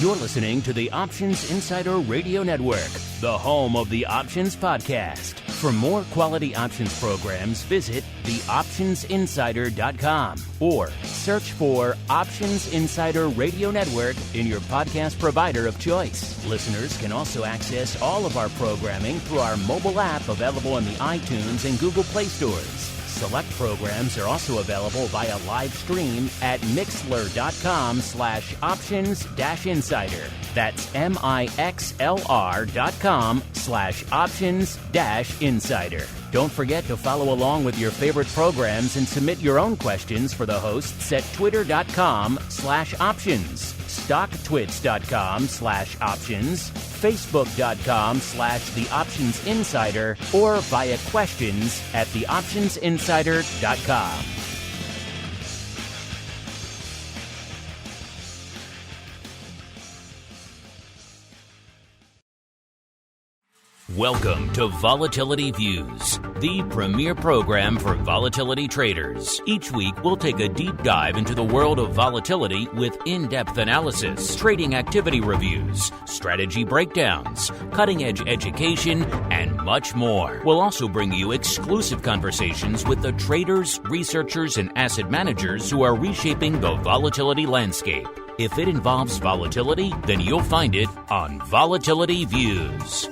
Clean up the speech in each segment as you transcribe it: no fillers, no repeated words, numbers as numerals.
You're listening to the Options Insider Radio Network, the home of the Options Podcast. For more quality options programs, visit theoptionsinsider.com or search for Options Insider Radio Network in your podcast provider of choice. Listeners can also access all of our programming through our mobile app available in the iTunes and Google Play stores. Select programs are also available via live stream at mixlr.com/options-insider. That's mixlr.com/options-insider. Don't forget to follow along with your favorite programs and submit your own questions for the hosts at twitter.com/options, stocktwits.com/options, facebook.com/theoptionsinsider, or via questions at theoptionsinsider.com. Welcome to Volatility Views, the premier program for volatility traders. Each week, we'll take a deep dive into the world of volatility with in-depth analysis, trading activity reviews, strategy breakdowns, cutting-edge education, and much more. We'll also bring you exclusive conversations with the traders, researchers, and asset managers who are reshaping the volatility landscape. If it involves volatility, then you'll find it on Volatility Views.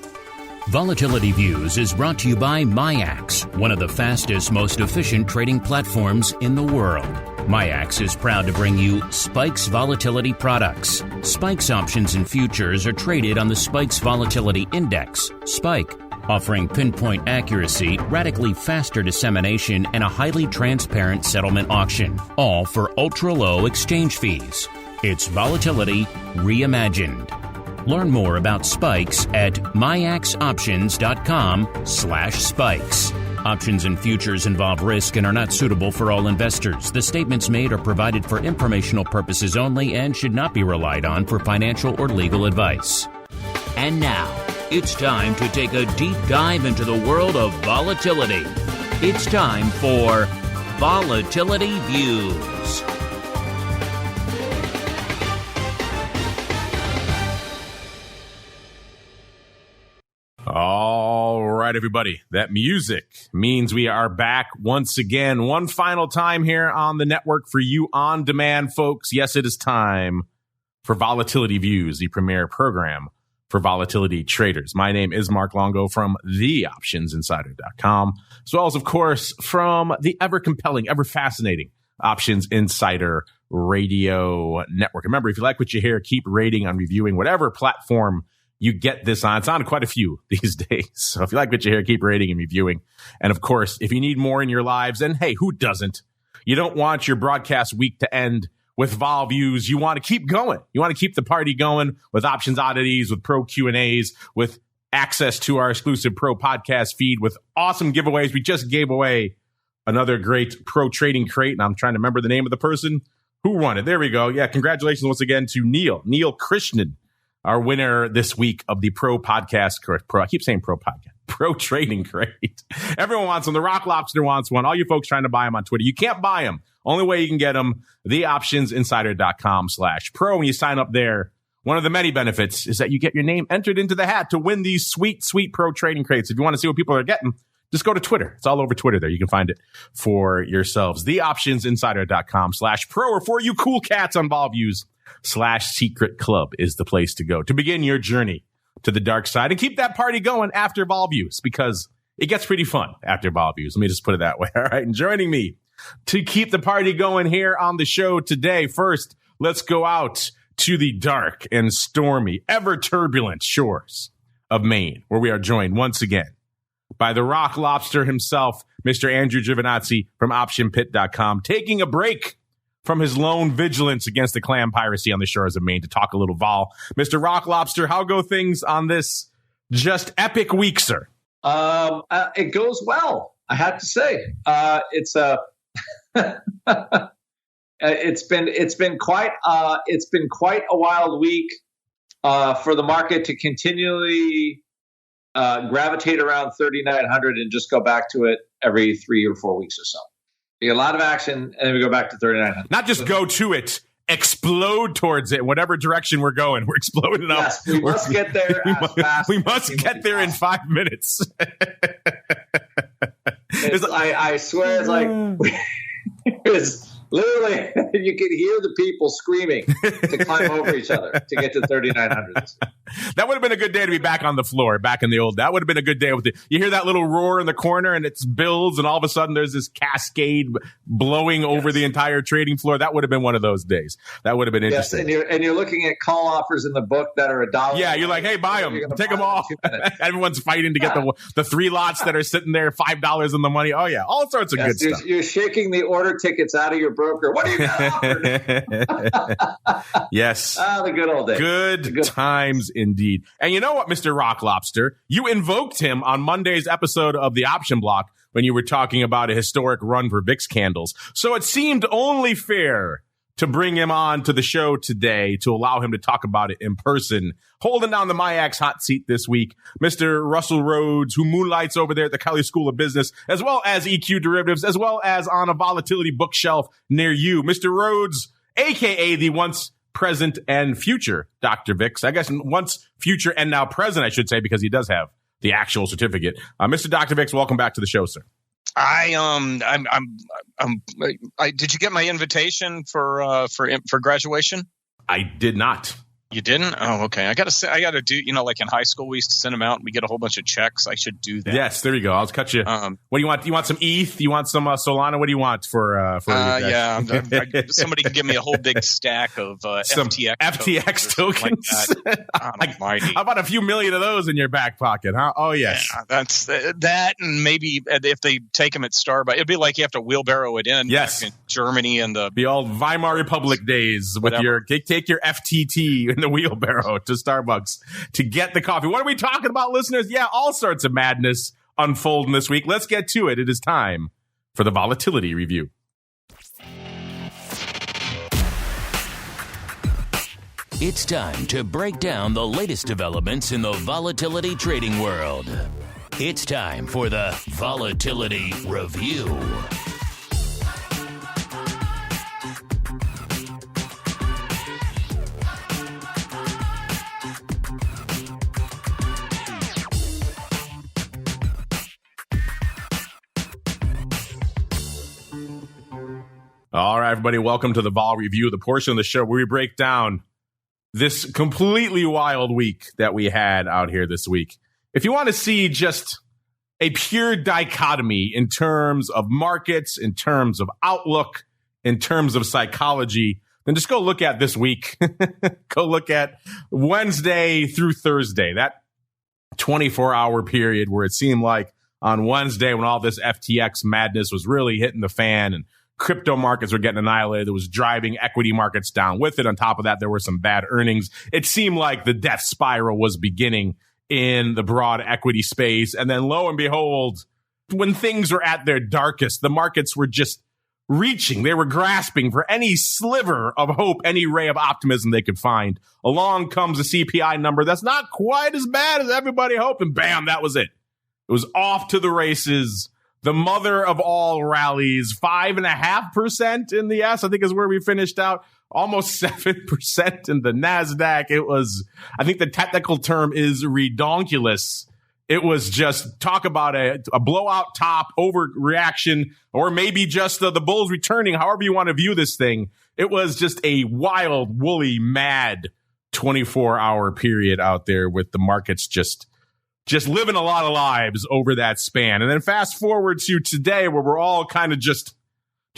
Volatility Views is brought to you by MIAX, one of the fastest, most efficient trading platforms in the world. MIAX is proud to bring you SPKX volatility products. SPKX options and futures are traded on the SPKX Volatility Index, SPKE, offering pinpoint accuracy, radically faster dissemination, and a highly transparent settlement auction, all for ultra-low exchange fees. It's volatility reimagined. Learn more about SPKEs at miaxoptions.com/spikes. Options and futures involve risk and are not suitable for all investors. The statements made are provided for informational purposes only and should not be relied on for financial or legal advice. And now, it's time to take a deep dive into the world of volatility. It's time for Volatility Views. All right, everybody. That music means we are back once again, one final time here on the network for you on demand, folks. Yes, it is time for Volatility Views, the premier program for volatility traders. My name is Mark Longo from theoptionsinsider.com, as well as, of course, from the ever compelling, ever fascinating Options Insider Radio Network. Remember, if you like what you hear, keep rating and reviewing whatever platform you get this on. It's on quite a few these days. So if you like what you hear, keep rating and reviewing. And of course, if you need more in your lives, and hey, who doesn't? You don't want your broadcast week to end with Vol Views. You want to keep going. You want to keep the party going with Options Oddities, with Pro Q&As, with access to our exclusive Pro podcast feed, with awesome giveaways. We just gave away another great Pro Trading Crate, and I'm trying to remember the name of the person who won it. There we go. Yeah, congratulations once again to Neil Krishnan, our winner this week of the Pro Podcast, I keep saying Pro Podcast, Pro Trading Crate. Everyone wants them. The Rock Lobster wants one. All you folks trying to buy them on Twitter, you can't buy them. Only way you can get them, theoptionsinsider.com/pro. When you sign up there, one of the many benefits is that you get your name entered into the hat to win these sweet, sweet Pro Trading Crates. If you want to see what people are getting, just go to Twitter. It's all over Twitter there. You can find it for yourselves. Theoptionsinsider.com/pro, or for you cool cats on Vol Views, /secret club is the place to go to begin your journey to the dark side and keep that party going after Vol Views, because it gets pretty fun after Vol Views. Let me just put it that way. All right. And joining me to keep the party going here on the show today, first, let's go out to the dark and stormy, ever turbulent shores of Maine, where we are joined once again by the Rock Lobster himself, Mr. Andrew GIOVINAZZI from OptionPit.com, taking a break from his lone vigilance against the clam piracy on the shores of Maine to talk a little vol. Mr. Rock Lobster, how go things on this just epic week, sir? It goes well, I have to say. It's been quite a wild week for the market to continually gravitate around 3,900 and just go back to it every 3 or 4 weeks or so. You get a lot of action, and then we go back to 3,900. Not just go to it explode towards it. Whatever direction we're going, we're exploding up. Yes, we must get there as fast. We must get there in 5 minutes. I swear, it's like it's literally you can hear the people screaming to climb over each other to get to 3,900s. That would have been a good day to be back on the floor, back in the old. That would have been a good day with you hear that little roar in the corner, and it's builds, and all of a sudden there's this cascade blowing over the entire trading floor. That would have been one of those days. That would have been interesting. Yes, and you're looking at call offers in the book that are $1. Yeah, you're like, hey, buy them, take them all. Everyone's fighting to get the 3 lots that are sitting there, $5 in the money. Oh yeah, all sorts of good stuff. You're shaking the order tickets out of your broker. What do you got offered? Yes. The good old days. Good times indeed. And you know what, Mr. Rock Lobster? You invoked him on Monday's episode of the Option Block when you were talking about a historic run for VIX candles. So it seemed only fair to bring him on to the show today to allow him to talk about it in person. Holding down the MIAX hot seat this week, Mr. Russell Rhoads, who moonlights over there at the Kelley School of Business, as well as EQ Derivatives, as well as on a volatility bookshelf near you. Mr. Rhoads, a.k.a. the once present and future Dr. VIX. I guess once future and now present, I should say, because he does have the actual certificate. Mr. Dr. VIX, welcome back to the show, sir. Did you get my invitation for graduation? I did not. You didn't? Oh, okay. I gotta do, like in high school, we used to send them out and we get a whole bunch of checks. I should do that. Yes, there you go. I'll cut you. What do you want? You want some ETH? You want some Solana? What do you want for yeah, somebody can give me a whole big stack of FTX tokens. Like, how about a few million of those in your back pocket, huh? Oh, yes. Yeah, that's that, and maybe if they take them at Starbucks, it'd be like you have to wheelbarrow it in. Yes. In Germany and the old Weimar Republic days with your take your FTT in the wheelbarrow to Starbucks to get the coffee. What are we talking about, listeners? Yeah, all sorts of madness unfolding this week. Let's get to it. It is time for the Volatility Review. It's time to break down the latest developments in the volatility trading world. It's time for the Volatility Review. All right, everybody, welcome to the Vol Review, the portion of the show where we break down this completely wild week that we had out here this week. If you want to see just a pure dichotomy in terms of markets, in terms of outlook, in terms of psychology, then just go look at this week. Go look at Wednesday through Thursday, that 24-hour period where it seemed like on Wednesday when all this FTX madness was really hitting the fan and crypto markets were getting annihilated. It was driving equity markets down with it. On top of that, there were some bad earnings. It seemed like the death spiral was beginning in the broad equity space. And then lo and behold, when things were at their darkest, the markets were just reaching. They were grasping for any sliver of hope, any ray of optimism they could find. Along comes a CPI number that's not quite as bad as everybody hoped. And bam, that was it. It was off to the races. The mother of all rallies, 5.5% in the S, I think is where we finished out. Almost 7% in the NASDAQ. It was, I think the technical term is redonkulous. It was just talk about a blowout top, overreaction, or maybe just the bulls returning, however you want to view this thing. It was just a wild, woolly, mad 24-hour period out there with the markets just living a lot of lives over that span. And then fast forward to today where we're all kind of just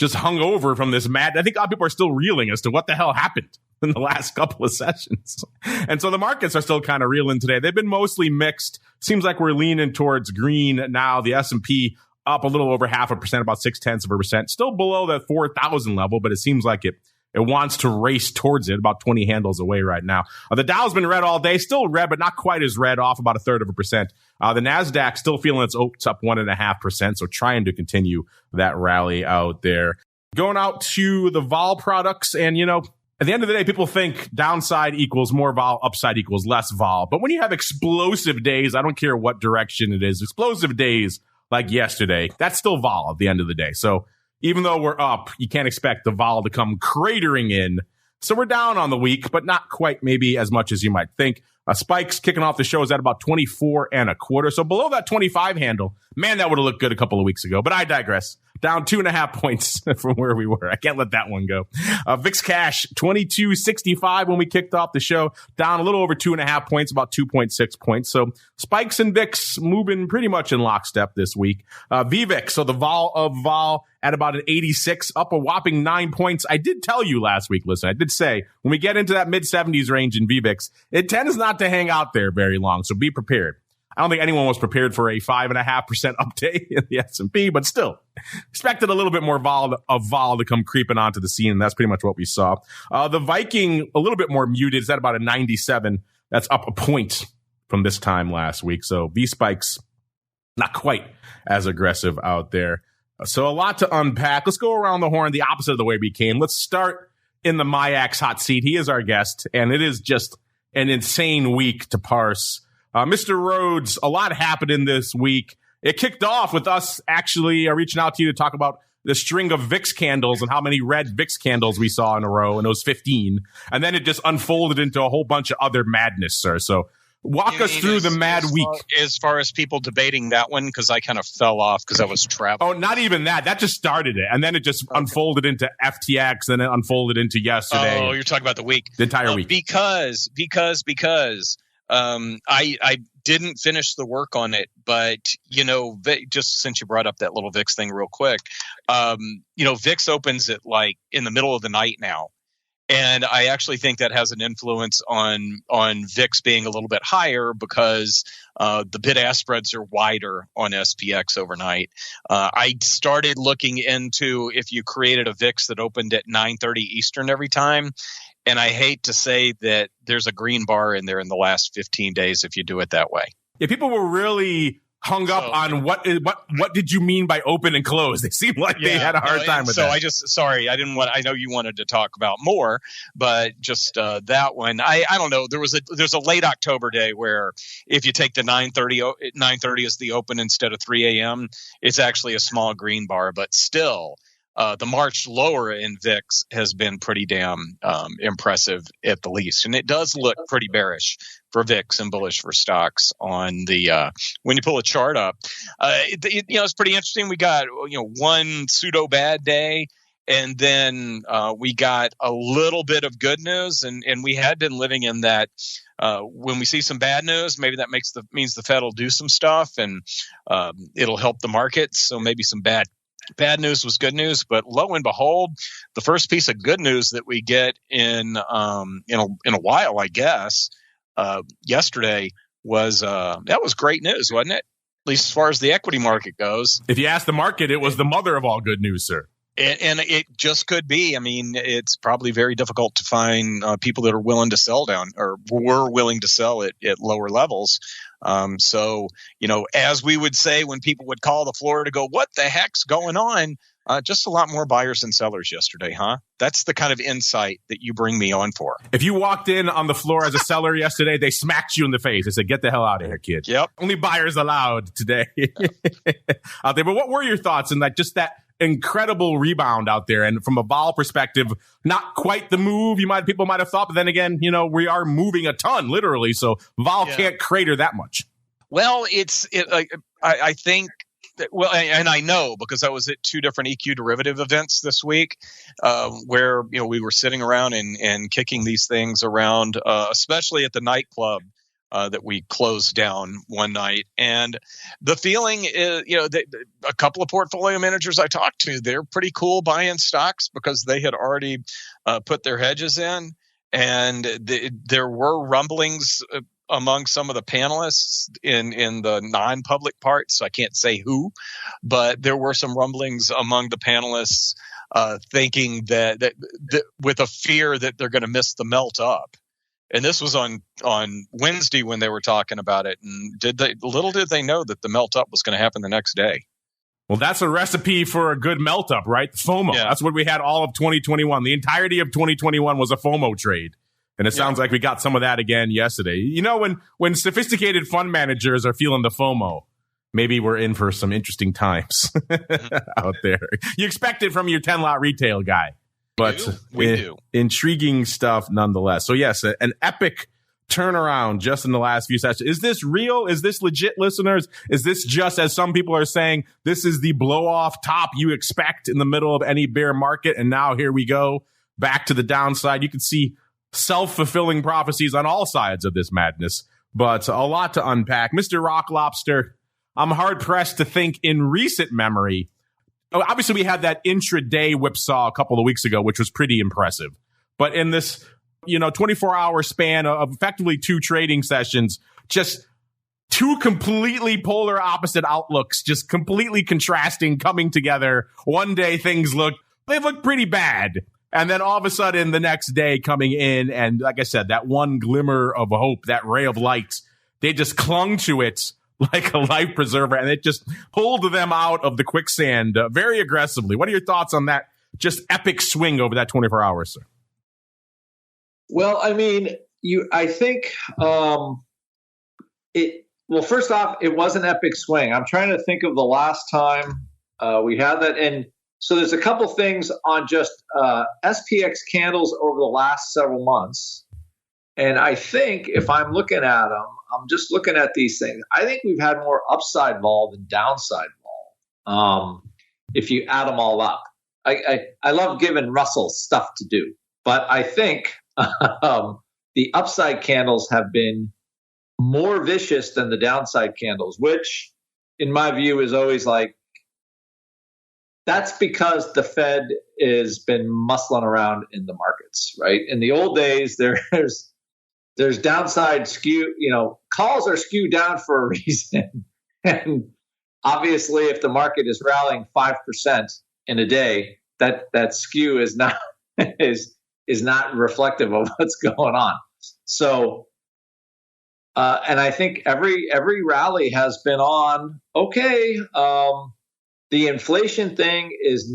hung over from this mad. I think a lot of people are still reeling as to what the hell happened in the last couple of sessions. And so the markets are still kind of reeling today. They've been mostly mixed. Seems like we're leaning towards green now. The S&P up a little over 0.5%, about 0.6%. Still below that 4,000 level, but it seems like it wants to race towards it, about 20 handles away right now. The Dow's been red all day, still red, but not quite as red, off about 1/3%. The NASDAQ still feeling it's up 1.5%, so trying to continue that rally out there. Going out to the vol products, and, at the end of the day, people think downside equals more vol, upside equals less vol. But when you have explosive days, I don't care what direction it is, explosive days like yesterday, that's still vol at the end of the day. So even though we're up, you can't expect the vol to come cratering in So we're down on the week, but not quite maybe as much as you might think. Spikes kicking off the show is at about 24.25. So below that 25 handle. Man, that would have looked good a couple of weeks ago, but I digress. Down 2.5 points from where we were. I can't let that one go. VIX cash 22.65 when we kicked off the show, down a little over 2.5 points, about 2.6 points. So spikes and VIX moving pretty much in lockstep this week. VVIX, so the vol of vol at about an 86, up a whopping 9 points. I did tell you last week, listen, I did say when we get into that mid 70s range in VVIX, it tends not to hang out there very long. So be prepared. I don't think anyone was prepared for a 5.5% update in the S&P, but still expected a little bit more vol to come creeping onto the scene. And that's pretty much what we saw. The Viking, a little bit more muted. It's at about a 97. That's up a point from this time last week. So V-Spikes, not quite as aggressive out there. So a lot to unpack. Let's go around the horn the opposite of the way we came. Let's start in the MIAX hot seat. He is our guest, and it is just an insane week to parse. Mr. RHOADS, a lot happened in this week. It kicked off with us actually reaching out to you to talk about the string of VIX candles and how many red VIX candles we saw in a row, and it was 15. And then it just unfolded into a whole bunch of other madness, sir. So walk us through the mad week. As far as people debating that one, because I kind of fell off because I was traveling. Oh, not even that. That just started it. And then it just unfolded into FTX, and then it unfolded into yesterday. Oh, you're talking about the week. The entire week. Because I didn't finish the work on it, but, you know, just since you brought up that little VIX thing real quick, you know, VIX opens at like in the middle of the night now. And I actually think that has an influence on VIX being a little bit higher because the bid-ask spreads are wider on SPX overnight. I started looking into if you created a VIX that opened at 9:30 Eastern every time. And I hate to say that there's a green bar in there in the last 15 days if you do it that way. Yeah, people were really hung up on what did you mean by open and close? They seemed like they had a hard time with that. So I know you wanted to talk about more, but just that one. I don't know. There's a late October day where if you take the 9:30 as the open instead of 3 a.m., it's actually a small green bar, but still. The March lower in VIX has been pretty damn impressive at the least. And it does look pretty bearish for VIX and bullish for stocks on the when you pull a chart up. It's pretty interesting. We got one pseudo bad day, and then we got a little bit of good news. And we had been living in that when we see some bad news, maybe that means the Fed will do some stuff and it'll help the markets. So maybe some bad news was good news, but lo and behold, the first piece of good news that we get in a while, I guess, yesterday was that was great news, wasn't it? At least as far as the equity market goes. If you ask the market, it was the mother of all good news, sir. And it just could be. I mean, it's probably very difficult to find people that are willing to sell down or were willing to sell at lower levels. So, as we would say when people would call the floor to go, what the heck's going on? Just a lot more buyers than sellers yesterday, huh? That's the kind of insight that you bring me on for. If you walked in on the floor as a seller yesterday, they smacked you in the face. They said, get the hell out of here, kid. Yep. Only buyers allowed today out there. But what were your thoughts in just that incredible rebound out there? And from a vol perspective, not quite the move people might have thought, but then again, we are moving a ton literally, so vol can't crater that much. Well, I think well, and I know because I was at two different EQ derivative events this week where we were sitting around and kicking these things around, especially at the nightclub that we closed down one night. And the feeling is, a couple of portfolio managers I talked to, they're pretty cool buying stocks because they had already put their hedges in. And there were rumblings among some of the panelists in the non-public part, so I can't say who, but there were some rumblings among the panelists thinking that with a fear that they're going to miss the melt up. And this was on Wednesday when they were talking about it. And little did they know that the melt up was going to happen the next day. Well, that's a recipe for a good melt up, right? FOMO. Yeah. That's what we had all of 2021. The entirety of 2021 was a FOMO trade. And it sounds like we got some of that again yesterday. When sophisticated fund managers are feeling the FOMO, maybe we're in for some interesting times out there. You expect it from your 10-lot retail guy. but we do. Intriguing stuff nonetheless. So yes, an epic turnaround just in the last few sessions. Is this real? Is this legit, listeners? Is this just, as some people are saying, this is the blow off top you expect in the middle of any bear market? And now here we go back to the downside. You can see self-fulfilling prophecies on all sides of this madness, but a lot to unpack. Mr. Rock Lobster, I'm hard pressed to think in recent memory. Obviously, we had that intraday whipsaw a couple of weeks ago, which was pretty impressive. But in this 24-hour span of effectively 2 trading sessions, just 2 completely polar opposite outlooks, just completely contrasting, coming together. One day things look pretty bad. And then all of a sudden the next day coming in, and like I said, that one glimmer of hope, that ray of light, they just clung to it like a life preserver, and it just pulled them out of the quicksand very aggressively. What are your thoughts on that just epic swing over that 24 hours, sir? Well, I mean, I think first off, it was an epic swing. I'm trying to think of the last time we had that. And so there's a couple things on just SPX candles over the last several months. And I think if I'm looking at them, I'm just looking at these things. I think we've had more upside vol than downside vol. If you add them all up, I love giving Russell stuff to do, but I think the upside candles have been more vicious than the downside candles, which in my view is always like, that's because the Fed has been muscling around in the markets, right? In the old days, there's downside skew, calls are skewed down for a reason. And obviously if the market is rallying 5% in a day, that skew is not is not reflective of what's going on. So, and I think every rally has been on, okay, the inflation thing is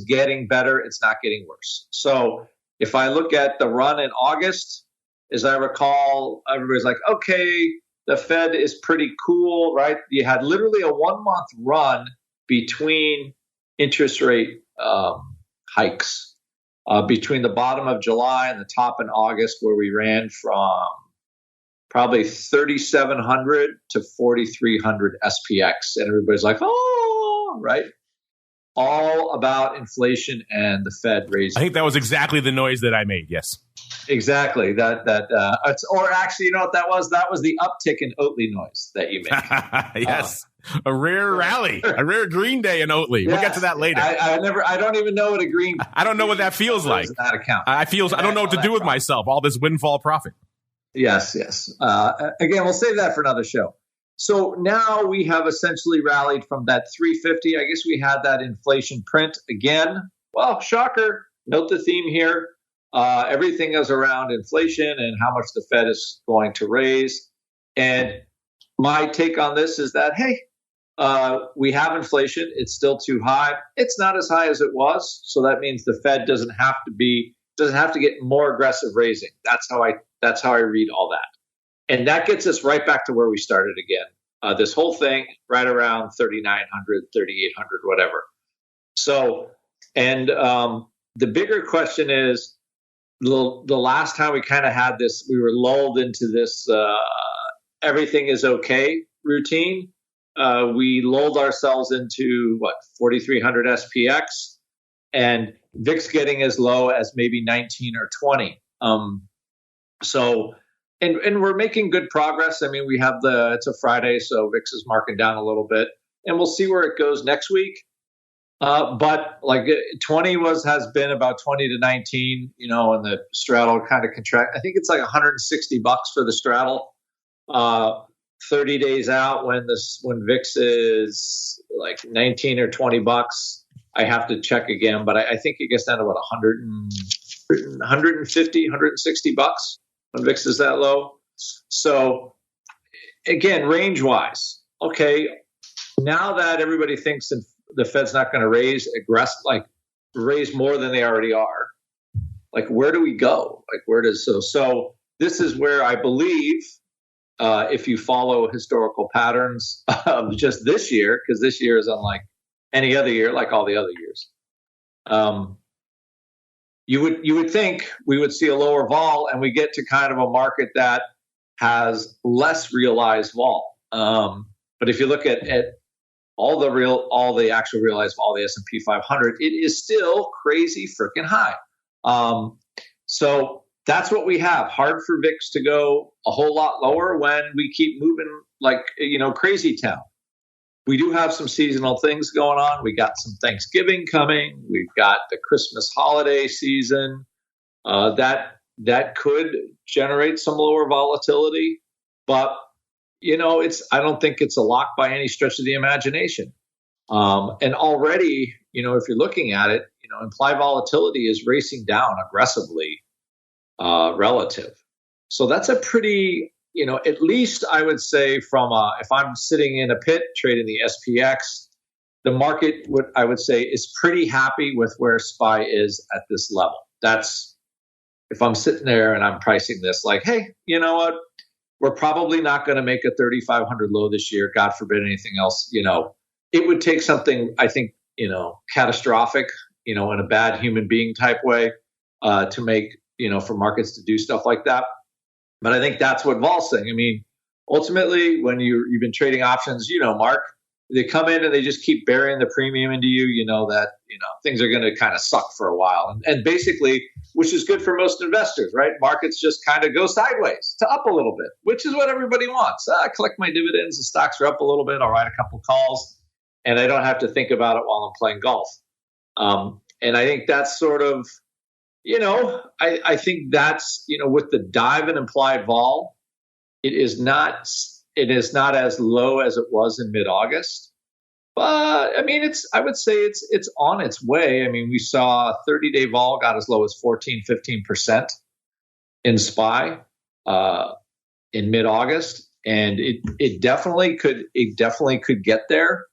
getting better. It's not getting worse. So if I look at the run in August, as I recall, everybody's like, okay, the Fed is pretty cool, right? You had literally a 1-month run between interest rate hikes. Between the bottom of July and the top in August, where we ran from probably 3,700 to 4,300 SPX. And everybody's like, oh, right? All about inflation and the Fed raising. I think that was exactly the noise that I made, yes. Exactly. Or actually, you know what that was? That was the uptick in Oatly noise that you made. Yes. A rare rally, a rare green day in Oatly. Yes. We'll get to that later. I don't even know what a green. I don't know what that feels like. That account. I don't know what to do with myself. All this windfall profit. Yes. Again, we'll save that for another show. So now we have essentially rallied from that 350. I guess we had that inflation print again. Well, shocker. Note the theme here. Everything is around inflation and how much the Fed is going to raise. And my take on this is that, hey, we have inflation. It's still too high. It's not as high as it was. So that means the Fed doesn't have to get more aggressive raising. That's how I read all that. And that gets us right back to where we started again. This whole thing right around 3,900, 3,800, whatever. So, and the bigger question is, the last time we kind of had this, we were lulled into this everything is okay routine. We lulled ourselves into 4,300 SPX and VIX getting as low as maybe 19 or 20. So, and we're making good progress. I mean, we have it's a Friday, so VIX is marking down a little bit, and we'll see where it goes next week. But like 20 has been about 20 to 19, and the straddle kind of contract. I think it's like $160 for the straddle. 30 days out when VIX is like 19 or $20, I have to check again, but I think it gets down to about 150, $160 when VIX is that low. So again, range wise, okay, now that everybody thinks the Fed's not going to raise more than they already are, like where do we go? So this is where I believe, if you follow historical patterns of just this year, because this year is unlike any other year, like all the other years. you would think we would see a lower vol, and we get to kind of a market that has less realized vol. But if you look at all the actual realized vol, the S&P 500, it is still crazy freaking high. So that's what we have. Hard for VIX to go a whole lot lower when we keep moving like, crazy town. We do have some seasonal things going on. We got some Thanksgiving coming. We've got the Christmas holiday season. That could generate some lower volatility, but I don't think it's a lock by any stretch of the imagination. And already, if you're looking at it, implied volatility is racing down aggressively relative. So that's a pretty, at least I would say if I'm sitting in a pit trading the SPX, the market I would say is pretty happy with where SPY is at this level. That's if I'm sitting there and I'm pricing this like, hey, you know what? We're probably not going to make a 3,500 low this year. God forbid anything else. It would take something, I think, catastrophic, in a bad human being type way to make, for markets to do stuff like that. But I think that's what Vol's saying. I mean, ultimately, when you've been trading options, Mark, they come in and they just keep burying the premium into you, that things are going to kind of suck for a while. And basically, which is good for most investors, right? Markets just kind of go sideways to up a little bit, which is what everybody wants. I collect my dividends, the stocks are up a little bit, I'll write a couple calls, and I don't have to think about it while I'm playing golf. And I think that's sort of, I think that's, with the dive and implied vol, it is not as low as it was in mid-August. But I mean, I would say it's on its way. I mean, we saw 30-day vol got as low as 15% in SPY in mid-August, and it definitely could get there.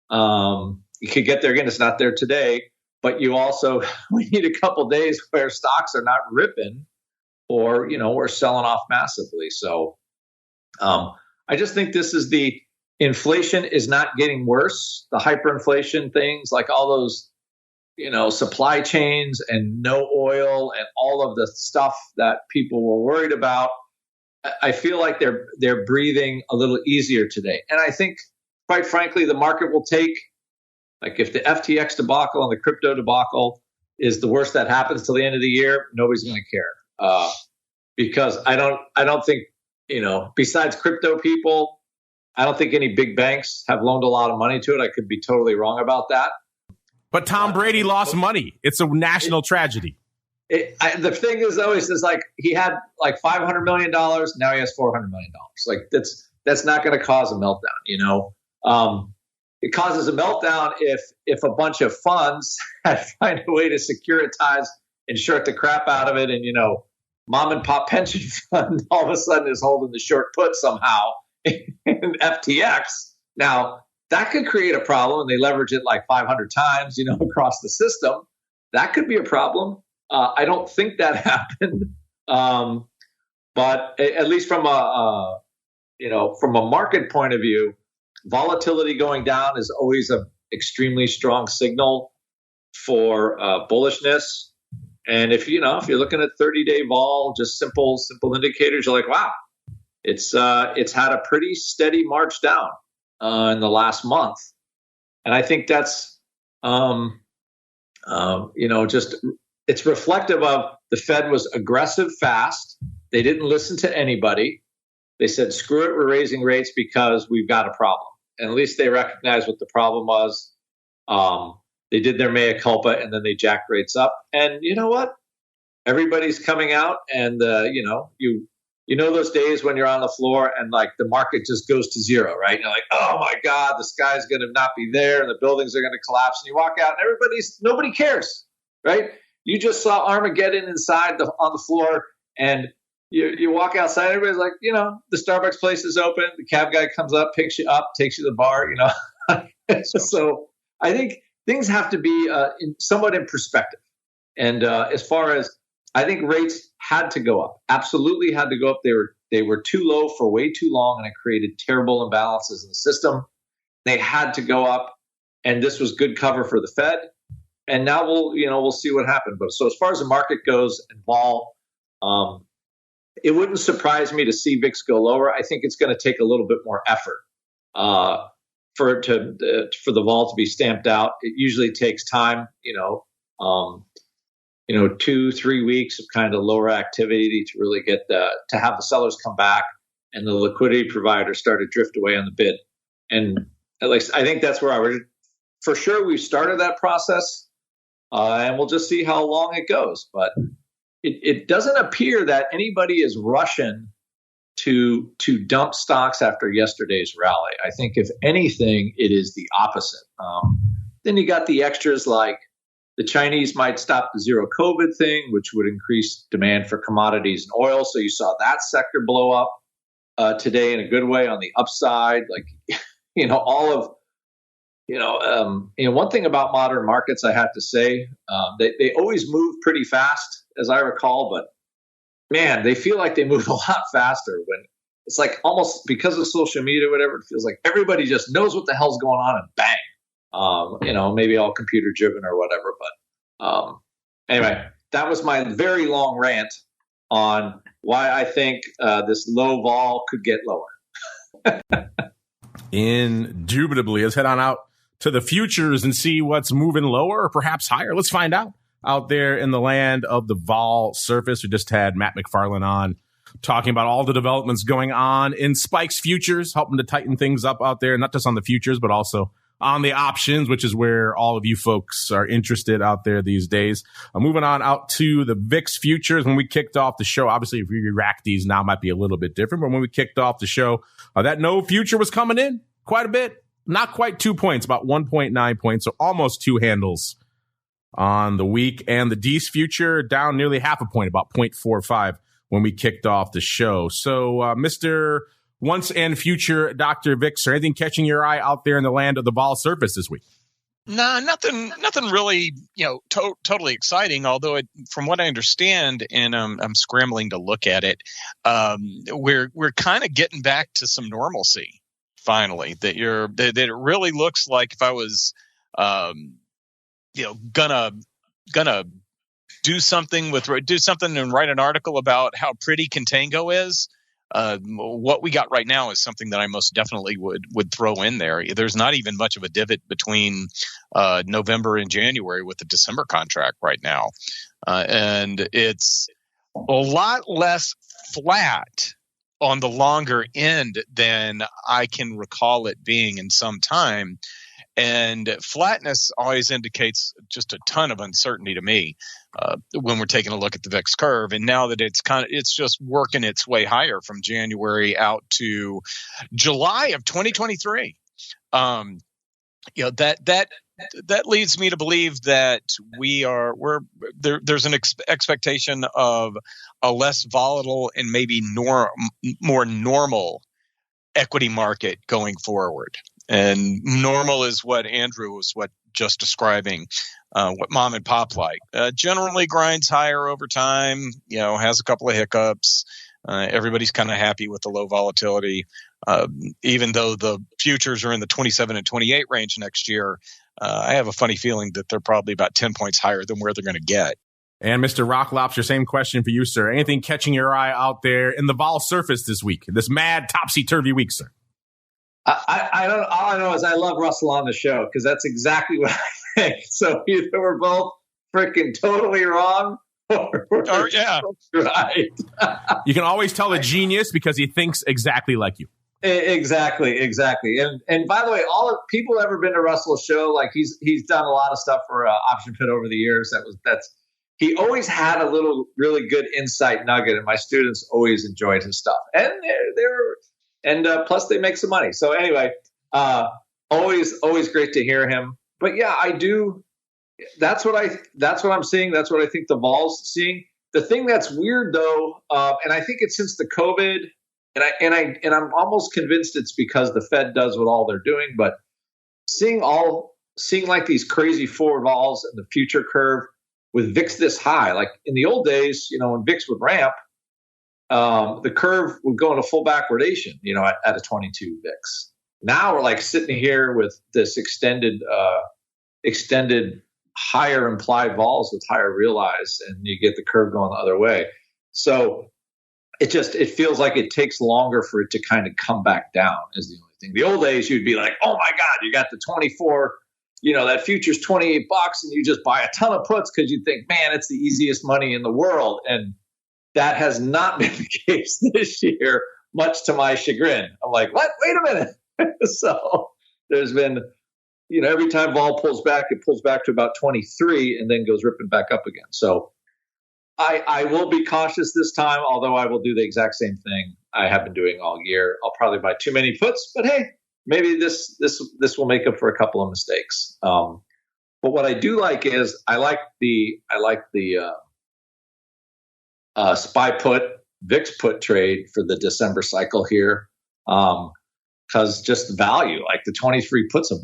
It could get there again. It's not there today, but we need a couple days where stocks are not ripping, or we're selling off massively. So I just think this is the inflation is not getting worse. The hyperinflation things, like all those, supply chains and no oil and all of the stuff that people were worried about, I feel like they're breathing a little easier today. And I think, quite frankly, the market will take, like if the FTX debacle and the crypto debacle is the worst that happens till the end of the year, nobody's going to care. Because I don't think, besides crypto people, I don't think any big banks have loaned a lot of money to it. I could be totally wrong about that. But Tom Brady lost money. It's a national tragedy. The thing is always is like he had like $500 million. Now he has $400 million. Like that's not going to cause a meltdown. It causes a meltdown if a bunch of funds find a way to securitize and short the crap out of it, and mom and pop pension fund all of a sudden is holding the short put somehow in FTX. Now that could create a problem, and they leverage it like 500 times, across the system. That could be a problem. I don't think that happened, but at least from a market point of view, volatility going down is always an extremely strong signal for bullishness. And if you're looking at 30-day vol, just simple indicators, you're like, wow, it's had a pretty steady march down in the last month, and I think that's just it's reflective of the Fed was aggressive fast. They didn't listen to anybody. They said, screw it, we're raising rates because we've got a problem. And at least they recognized what the problem was. They did their mea culpa, and then they jacked rates up. And you know what? Everybody's coming out, and those days when you're on the floor and like the market just goes to zero, right? You're like, oh my God, the sky's going to not be there, and the buildings are going to collapse. And you walk out, and nobody cares, right? You just saw Armageddon on the floor, and you walk outside. Everybody's like, the Starbucks place is open. The cab guy comes up, picks you up, takes you to the bar. So I think things have to be somewhat in perspective. And as far as I think rates had to go up, absolutely had to go up. They were too low for way too long, and it created terrible imbalances in the system. They had to go up, and this was good cover for the Fed. and now we'll see what happens. But so as far as the market goes and vol, it wouldn't surprise me to see VIX go lower. I think it's going to take a little bit more effort for the vol to be stamped out. It usually takes time, 2-3 weeks of kind of lower activity to really get to have the sellers come back and the liquidity providers start to drift away on the bid. And at least I think that's where for sure we've started that process, and we'll just see how long it goes. But it doesn't appear that anybody is rushing to dump stocks after yesterday's rally. I think if anything, it is the opposite. Then you got the extras like the Chinese might stop the zero COVID thing, which would increase demand for commodities and oil. So you saw that sector blow up today in a good way on the upside. Like, one thing about modern markets, I have to say, they always move pretty fast, as I recall, but man, they feel like they move a lot faster when it's like almost because of social media, whatever. It feels like everybody just knows what the hell's going on and bang, maybe all computer driven or whatever. But anyway, that was my very long rant on why I think this low vol could get lower. Indubitably. Let's head on out to the futures and see what's moving lower or perhaps higher. Let's find out. Out there in the land of the vol surface, we just had Matt McFarland on talking about all the developments going on in Spikes futures, helping to tighten things up out there, not just on the futures, but also on the options, which is where all of you folks are interested out there these days. Moving on out to the VIX futures. When we kicked off the show, obviously, if you rack these now, might be a little bit different. But when we kicked off the show, that no future was coming in quite a bit. Not quite 2 points, about 1.9 points. So almost two handles on the week. And the D's future down nearly half a point, about 0.45 when we kicked off the show. So, Mr. Once and future Dr. VIX, or anything catching your eye out there in the land of the vol surface this week? Nah, nothing really, totally exciting. Although, from what I understand, and I'm scrambling to look at it, we're kind of getting back to some normalcy finally. That it really looks like if I was, gonna do something and write an article about how pretty contango is. What we got right now is something that I most definitely would throw in there. There's not even much of a divot between November and January with the December contract right now. And it's a lot less flat on the longer end than I can recall it being in some time. And flatness always indicates just a ton of uncertainty to me when we're taking a look at the VIX curve. And now that it's just working its way higher from January out to July of 2023. That leads me to believe that there's an expectation of a less volatile and maybe more normal equity market going forward. And normal is what Andrew was just describing, what mom and pop like. Generally grinds higher over time, has a couple of hiccups. Everybody's kind of happy with the low volatility. Even though the futures are in the 27 and 28 range next year, I have a funny feeling that they're probably about 10 points higher than where they're going to get. And Mr. Rock Lobster, same question for you, sir. Anything catching your eye out there in the vol surface this week, this mad topsy-turvy week, sir? I don't. All I know is I love Russell on the show because that's exactly what I think. So either we're both freaking totally wrong, or we're right. You can always tell a genius because he thinks exactly like you. Exactly. And by the way, people ever been to Russell's show? Like he's done a lot of stuff for Option Pit over the years. He always had a little really good insight nugget, and my students always enjoyed his stuff. And plus they make some money. So anyway, always great to hear him. But yeah, I do. That's what I'm seeing. That's what I think the vol's seeing. The thing that's weird though, and I think it's since the COVID, and I'm almost convinced it's because the Fed does what all they're doing. But seeing like these crazy forward vols in the future curve with VIX this high, like in the old days, when VIX would ramp, the curve would go into full backwardation, at a 22 VIX. Now we're like sitting here with this extended higher implied vols with higher realized, and you get the curve going the other way. So it feels like it takes longer for it to kind of come back down is the only thing. The old days, you'd be like, oh my God, you got the 24, that future's $28 and you just buy a ton of puts because you think, man, it's the easiest money in the world. And that has not been the case this year, much to my chagrin. I'm like, what? Wait a minute. So there's been, every time vol pulls back, it pulls back to about 23 and then goes ripping back up again. So I will be cautious this time, although I will do the exact same thing I have been doing all year. I'll probably buy too many puts, but hey, maybe this will make up for a couple of mistakes. But what I do like is I like the SPY put VIX put trade for the December cycle here, because just the value, like the 23 puts $1,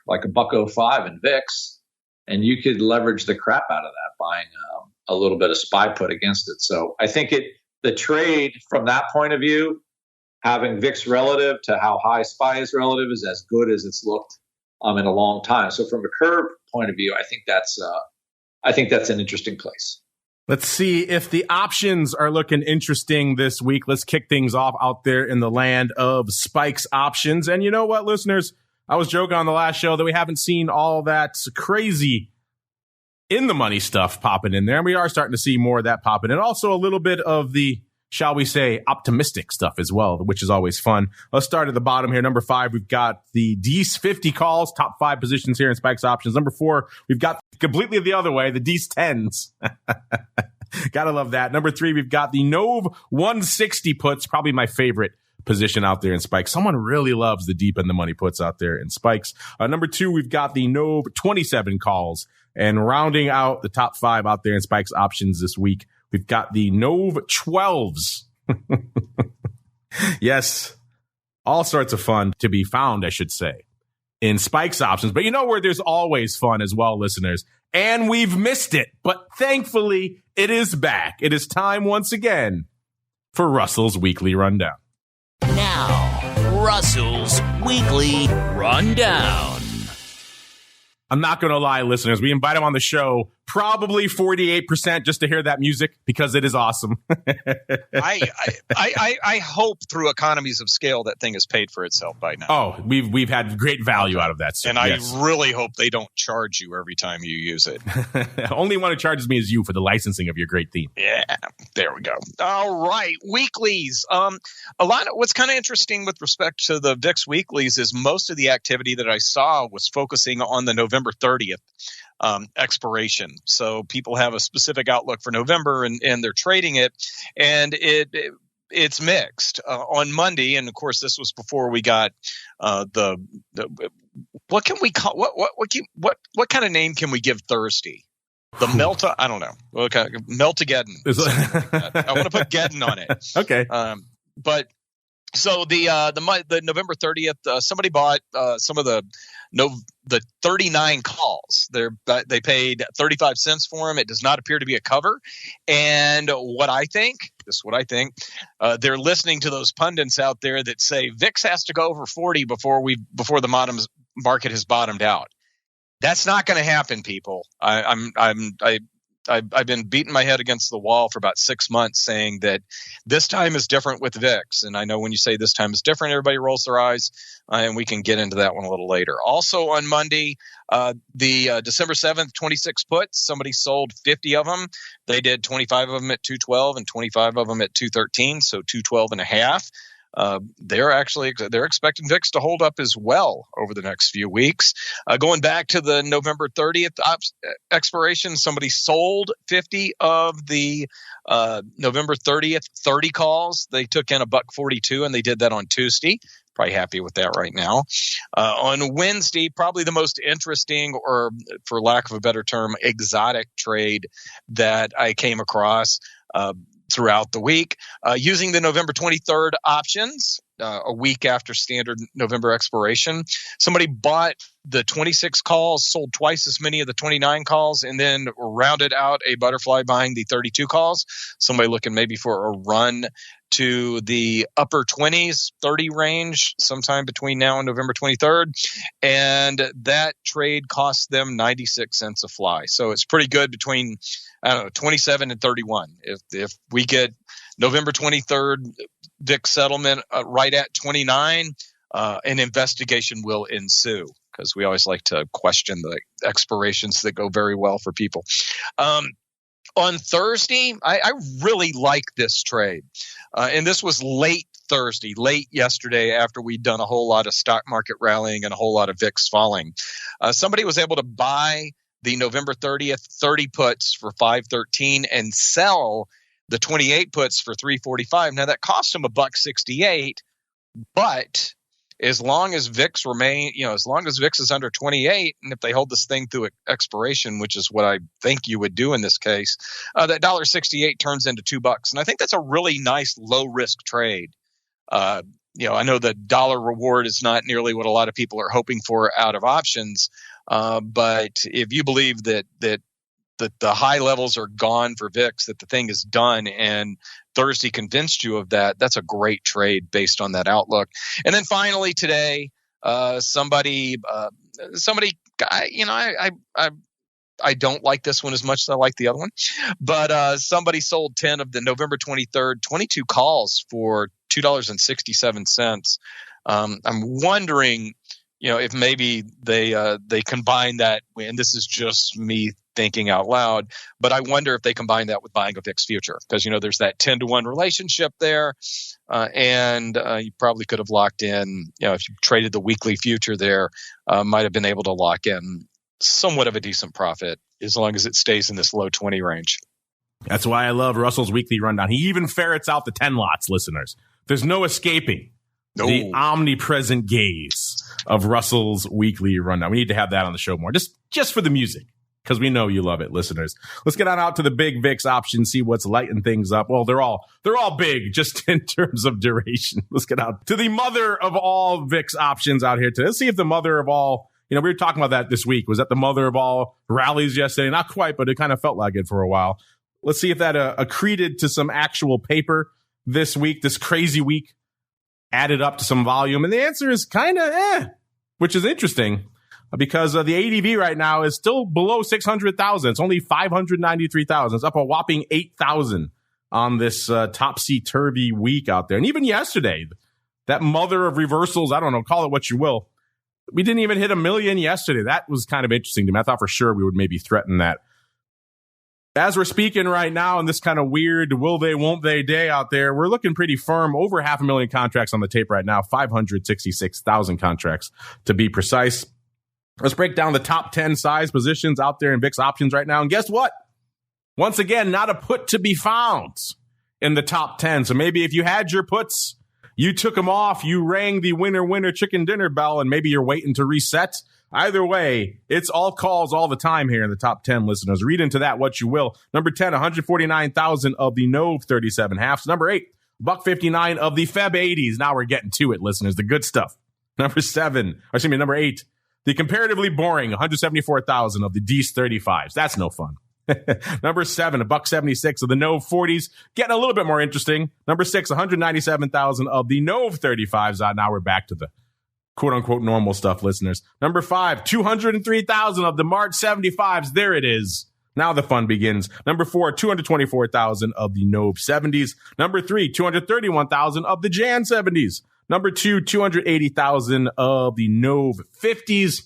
like $1.05 in VIX, and you could leverage the crap out of that buying a little bit of SPY put against it. So I think the trade from that point of view, having VIX relative to how high SPY is relative, is as good as it's looked in a long time. So from a curve point of view, I think that's an interesting place. Let's see if the options are looking interesting this week. Let's kick things off out there in the land of spikes options. And you know what, listeners? I was joking on the last show that we haven't seen all that crazy in the money stuff popping in there. And we are starting to see more of that popping in. Also a little bit of the, shall we say, optimistic stuff as well, which is always fun. Let's start at the bottom here. Number 5, we've got the D's 50 calls, top 5 positions here in spikes options. Number 4, we've got completely the other way, the D's 10s. Gotta love that. Number 3, we've got the Nove 160 puts, probably my favorite position out there in spikes. Someone really loves the deep and the money puts out there in spikes. Number 2, we've got the Nove 27 calls. And rounding out the top 5 out there in spikes options this week, we've got the Nove 12s. Yes, all sorts of fun to be found, I should say, in spikes options. But you know where there's always fun as well, listeners? And we've missed it, but thankfully it is back. It is time once again for Russell's Weekly Rundown. Now, Russell's Weekly Rundown. I'm not going to lie, listeners. We invite him on the show probably 48% just to hear that music because it is awesome. I hope through economies of scale that thing has paid for itself by now. Oh, we've had great value out of that. And yes. I really hope they don't charge you every time you use it. Only one who charges me is you for the licensing of your great theme. Yeah, there we go. All right, weeklies. A lot of what's kind of interesting with respect to the VIX weeklies is most of the activity that I saw was focusing on the November 30th. Expiration. So people have a specific outlook for November and they're trading it, and it's mixed. On Monday, and of course this was before we got the what can we call what kind of name can we give Thursday? The Melta? I don't know. Okay, Meltageddon. I want to put Geddon on it. Okay. But so the November 30th, somebody bought some of the 39 calls. They paid 35 cents for them. It does not appear to be a cover. And this is what I think, they're listening to those pundits out there that say VIX has to go over 40 before the market has bottomed out. That's not going to happen, people. I've been beating my head against the wall for about 6 months saying that this time is different with VIX. And I know when you say this time is different, everybody rolls their eyes, and we can get into that one a little later. Also on Monday, the December 7th, 26 puts, somebody sold 50 of them. They did 25 of them at 212 and 25 of them at 213, so 212 and a half. They're expecting VIX to hold up as well over the next few weeks. Going back to the November 30th expiration, somebody sold 50 of the November 30th 30 calls. They took in $1.42, and they did that on Tuesday. Probably happy with that right now. On Wednesday, probably the most interesting, or for lack of a better term, exotic trade that I came across throughout the week, using the November 23rd options, a week after standard November expiration. Somebody bought the 26 calls, sold twice as many of the 29 calls, and then rounded out a butterfly buying the 32 calls. Somebody looking maybe for a run to the upper 20s, 30 range sometime between now and November 23rd. And that trade cost them 96 cents a fly. So it's pretty good between, 27 and 31. If we get November 23rd VIX settlement right at 29, an investigation will ensue, because we always like to question the expirations that go very well for people. On Thursday, I really like this trade. And this was late Thursday, late yesterday, after we'd done a whole lot of stock market rallying and a whole lot of VIX falling. Somebody was able to buy the November 30th 30 puts for $5.13 and sell the 28 puts for $3.45. Now that cost them $1.68, but as long as VIX as long as VIX is under 28, and if they hold this thing through expiration, which is what I think you would do in this case, that $1.68 turns into $2. And I think that's a really nice low risk trade. I know the dollar reward is not nearly what a lot of people are hoping for out of options. But if you believe that the high levels are gone for VIX, that the thing is done, and Thursday convinced you of that, that's a great trade based on that outlook. And then finally today, somebody, I don't like this one as much as I like the other one, but somebody sold 10 of the November 23rd 22 calls for $2.67. I'm wondering, if maybe they combine that, and this is just me thinking out loud, but I wonder if they combine that with buying a VIX future, because there's that 10-to-1 relationship there, and you probably could have locked in. If you traded the weekly future there, might have been able to lock in somewhat of a decent profit as long as it stays in this low 20 range. That's why I love Russell's weekly rundown. He even ferrets out the 10 lots, listeners. There's no escaping the omnipresent gaze of Russell's weekly rundown. We need to have that on the show more, just for the music, because we know you love it, listeners. Let's get on out to the big VIX options, see what's lighting things up. Well, they're all big, just in terms of duration. Let's get out to the mother of all VIX options out here today. Let's see if the mother of all, we were talking about that this week. Was that the mother of all rallies yesterday? Not quite, but it kind of felt like it for a while. Let's see if that accreted to some actual paper this week, this crazy week, added up to some volume. And the answer is kind of which is interesting, because the ADV right now is still below 600,000. It's only 593,000. It's up a whopping 8,000 on this topsy-turvy week out there. And even yesterday, that mother of reversals, I don't know, call it what you will, we didn't even hit 1 million yesterday. That was kind of interesting to me. I thought for sure we would maybe threaten that. As we're speaking right now in this kind of weird will they, won't they day out there, we're looking pretty firm. Over 500,000 contracts on the tape right now, 566,000 contracts to be precise. Let's break down the top 10 size positions out there in VIX options right now. And guess what? Once again, not a put to be found in the top 10. So maybe if you had your puts, you took them off, you rang the winner chicken dinner bell, and maybe you're waiting to reset. Either way, it's all calls all the time here in the top 10, listeners. Read into that what you will. Number 10, 149,000 of the NOV 37 halves. Number 8, $1.59 of the Feb 80s. Now we're getting to it, listeners. The good stuff. Number 8, the comparatively boring 174,000 of the D's 35s. That's no fun. Number 7, $1.76 of the NOV 40s. Getting a little bit more interesting. Number 6, 197,000 of the NOV 35s. Now we're back to the quote-unquote normal stuff, listeners. Number 5, 203,000 of the March 75s. There it is. Now the fun begins. Number 4, 224,000 of the NOV 70s. Number 3, 231,000 of the Jan 70s. Number 2, 280,000 of the NOV 50s.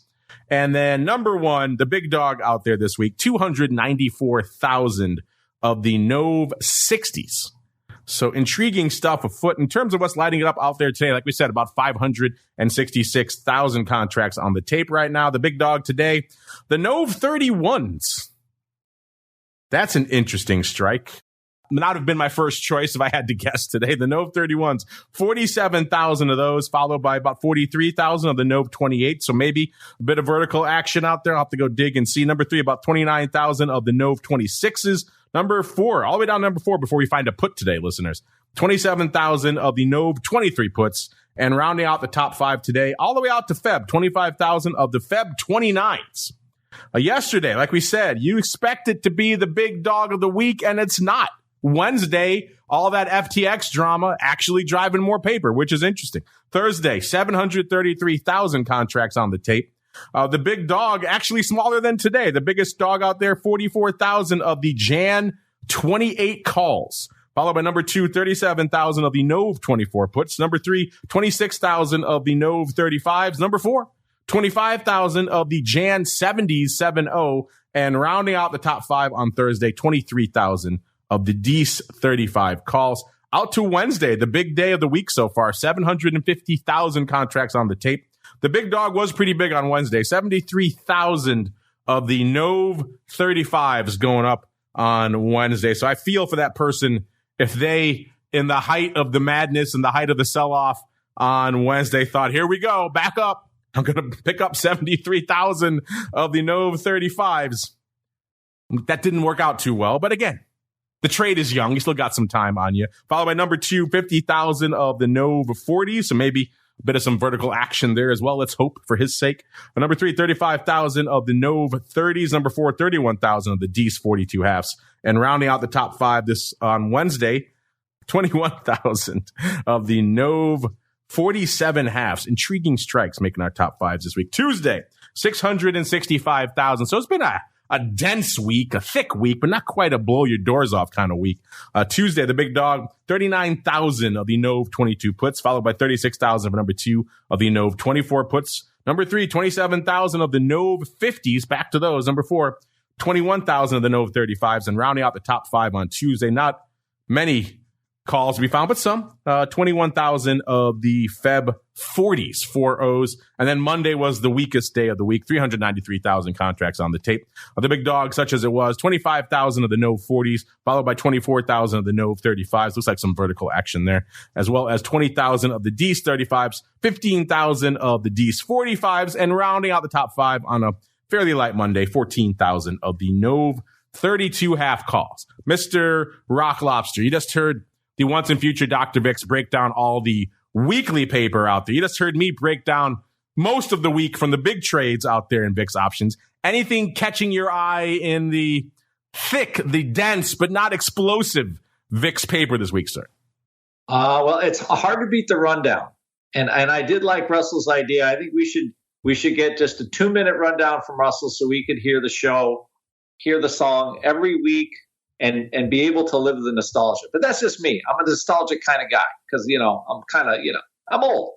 And then number 1, the big dog out there this week, 294,000 of the NOV 60s. So intriguing stuff afoot in terms of what's lighting it up out there today. Like we said, about 566,000 contracts on the tape right now. The big dog today, the NOV 31s. That's an interesting strike. Not have been my first choice if I had to guess today. The NOV 31s, 47,000 of those, followed by about 43,000 of the NOV 28. So maybe a bit of vertical action out there. I'll have to go dig and see. Number 3, about 29,000 of the NOV 26s. Number 4, all the way down to number 4 before we find a put today, listeners. 27,000 of the NOV 23 puts. And rounding out the top 5 today, all the way out to Feb, 25,000 of the Feb 29s. Yesterday, like we said, you expect it to be the big dog of the week, and it's not. Wednesday, all that FTX drama actually driving more paper, which is interesting. Thursday, 733,000 contracts on the tape. The big dog, actually smaller than today. The biggest dog out there, 44,000 of the Jan 28 calls. Followed by number 2, 37,000 of the Nov 24 puts. Number 3, 26,000 of the Nov 35s. Number 4, 25,000 of the Jan 70s 7-0. And rounding out the top 5 on Thursday, 23,000 of the Dece 35 calls. Out to Wednesday, the big day of the week so far, 750,000 contracts on the tape. The big dog was pretty big on Wednesday, 73,000 of the Nov 35s going up on Wednesday. So I feel for that person if they, in the height of the madness and the height of the sell-off on Wednesday, thought, here we go, back up. I'm going to pick up 73,000 of the Nov 35s. That didn't work out too well. But again, the trade is young. You still got some time on you. Followed by number 2, 50,000 of the Nov 40s. So maybe a bit of some vertical action there as well. Let's hope for his sake. But number 3, 35,000 of the Nov 30s. Number 4, 31,000 of the Dece 42 halves. And rounding out the top 5 this on Wednesday, 21,000 of the Nov 47 halves. Intriguing strikes making our top 5s this week. Tuesday, 665,000. So it's been a dense week, a thick week, but not quite a blow your doors off kind of week. Tuesday, the big dog, 39,000 of the Nov 22 puts, followed by 36,000 for number 2 of the Nov 24 puts. Number 3, 27,000 of the Nov 50s. Back to those. Number 4, 21,000 of the Nov 35s. And rounding out the top 5 on Tuesday, not many calls to be found, but some, 21,000 of the Feb 40s, 4-0s. And then Monday was the weakest day of the week, 393,000 contracts on the tape. The big dog, such as it was, 25,000 of the Nov 40s, followed by 24,000 of the Nov 35s. Looks like some vertical action there, as well as 20,000 of the Dece 35s, 15,000 of the Dece 45s, and rounding out the top 5 on a fairly light Monday, 14,000 of the Nov 32 half calls. Mr. Rock Lobster, you just heard the once and future Dr. VIX break down all the weekly paper out there. You just heard me break down most of the week from the big trades out there in VIX options. Anything catching your eye in the thick, the dense, but not explosive VIX paper this week, sir? Well, it's hard to beat the rundown. And I did like Russell's idea. I think we should get just a 2-minute rundown from Russell so we could hear the show, hear the song every week, and be able to live the nostalgia. But that's just me. I'm a nostalgic kind of guy because, I'm kind of, I'm old.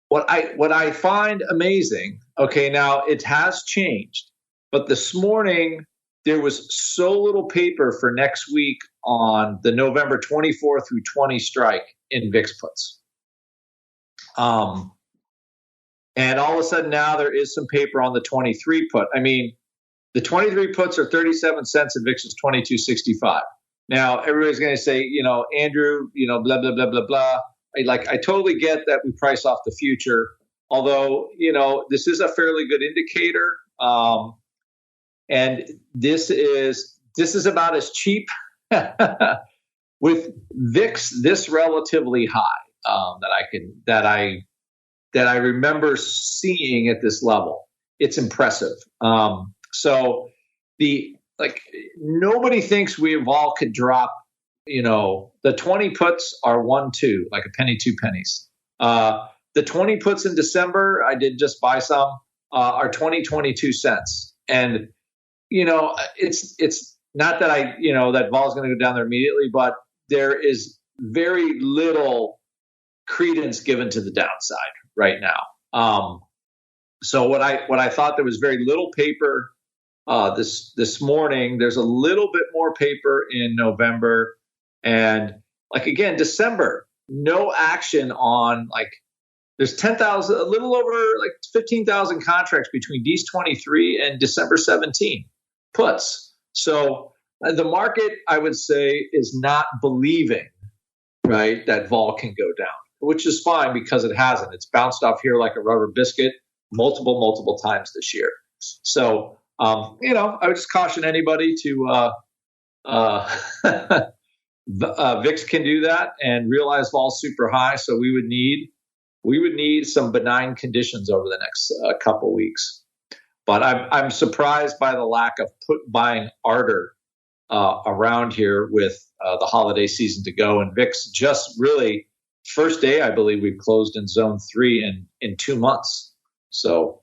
What I find amazing, okay, now it has changed, but this morning there was so little paper for next week on the November 24 through 20 strike in VIX puts. And all of a sudden now there is some paper on the 23 put. I mean, the 23 puts are 37 cents and VIX is 22.65. Now, everybody's going to say, Andrew, blah, blah, blah, blah, blah. I totally get that we price off the future, although, this is a fairly good indicator. And this is about as cheap with VIX this relatively high that I remember seeing at this level. It's impressive. So nobody thinks we all could drop, the 20 puts are 1-2, like a penny, 2 pennies. The 20 puts in December, I did just buy some, are 22 cents. And, it's not that that vol is going to go down there immediately, but there is very little credence given to the downside right now. So what I thought there was very little paper this morning. There's a little bit more paper in November, and again, December, no action on there's 10,000, a little over 15,000 contracts between Dece 23 and December 17 puts. So the market, I would say, is not believing, right, that vol can go down, which is fine because it hasn't. It's bounced off here like a rubber biscuit multiple times this year. So, I would just caution anybody to VIX can do that and realize vol's super high. So we would need some benign conditions over the next couple weeks. But I'm surprised by the lack of put buying ardor around here with the holiday season to go. And VIX just really, first day, I believe we've closed in zone 3 in 2 months. So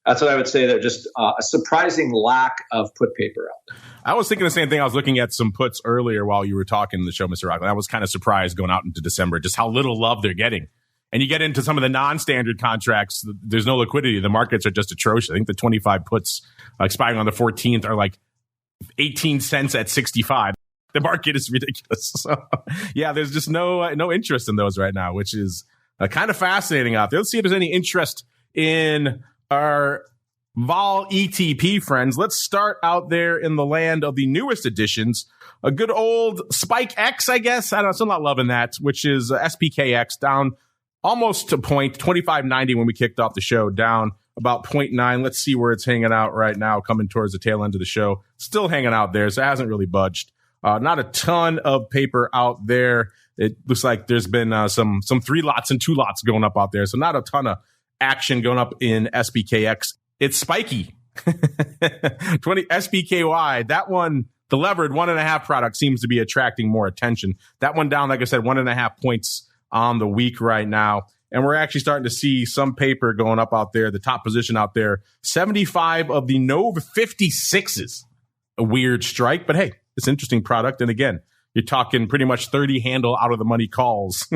that's what I would say. They're just a surprising lack of put paper out there. I was thinking the same thing. I was looking at some puts earlier while you were talking in the show, Mr. Rockland. I was kind of surprised going out into December, just how little love they're getting. And you get into some of the non-standard contracts, there's no liquidity. The markets are just atrocious. I think the 25 puts expiring on the 14th are like 18 cents at 65. The market is ridiculous. So, yeah, there's just no interest in those right now, which is kind of fascinating out there. Let's see if there's any interest in our Vol ETP friends. Let's start out there in the land of the newest additions. A good old SPKX, I guess. I'm still not loving that, which is SPKX down almost to point 25.90 when we kicked off the show, down about 0.9. Let's see where it's hanging out right now, coming towards the tail end of the show. Still hanging out there, so it hasn't really budged. Not a ton of paper out there. It looks like there's been some 3 lots and 2 lots going up out there, so not a ton of action going up in SPKX. It's spiky. 20 SPKY, that one, the levered 1.5 product seems to be attracting more attention. That one down, like I said, 1.5 points on the week right now. And we're actually starting to see some paper going up out there. The top position out there, 75 of the NOV 56s. A weird strike, but hey, it's an interesting product. And again, you're talking pretty much 30 handle out of the money calls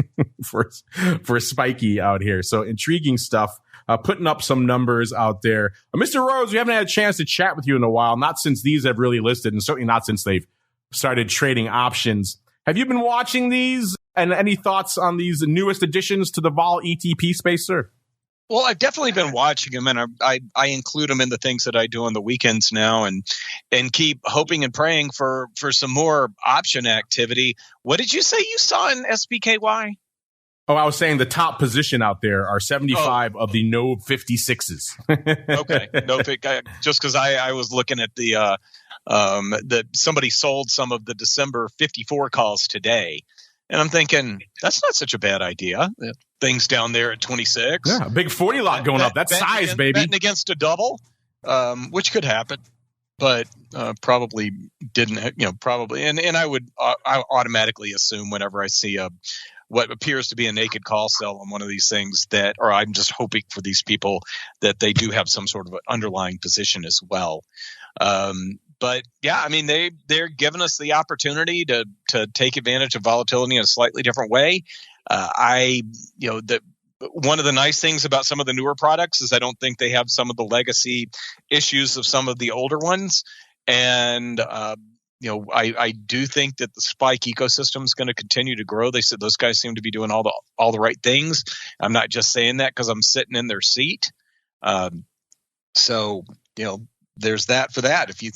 for spiky out here. So intriguing stuff. Putting up some numbers out there. Mr. Rhodes, we haven't had a chance to chat with you in a while, not since these have really listed, and certainly not since they've started trading options. Have you been watching these, and any thoughts on these newest additions to the Vol ETP space, sir? Well, I've definitely been watching them, and I include them in the things that I do on the weekends now, and keep hoping and praying for some more option activity. What did you say you saw in SPKY? Oh, I was saying the top position out there are 75 of the NOV 56s. Okay. No, just because I was looking at that somebody sold some of the December 54 calls today. And I'm thinking, that's not such a bad idea. Things down there at 26. Yeah, a big 40 lot going up. That's size, baby. Betting against a double, which could happen. But probably didn't, probably. And I would I automatically assume whenever I see what appears to be a naked call sell on one of these things or I'm just hoping for these people that they do have some sort of an underlying position as well. But yeah, I mean, they're giving us the opportunity to take advantage of volatility in a slightly different way. One of the nice things about some of the newer products is I don't think they have some of the legacy issues of some of the older ones. And, I do think that the Spike ecosystem is going to continue to grow. They said those guys seem to be doing all the right things. I'm not just saying that because I'm sitting in their seat. There's that for that. If you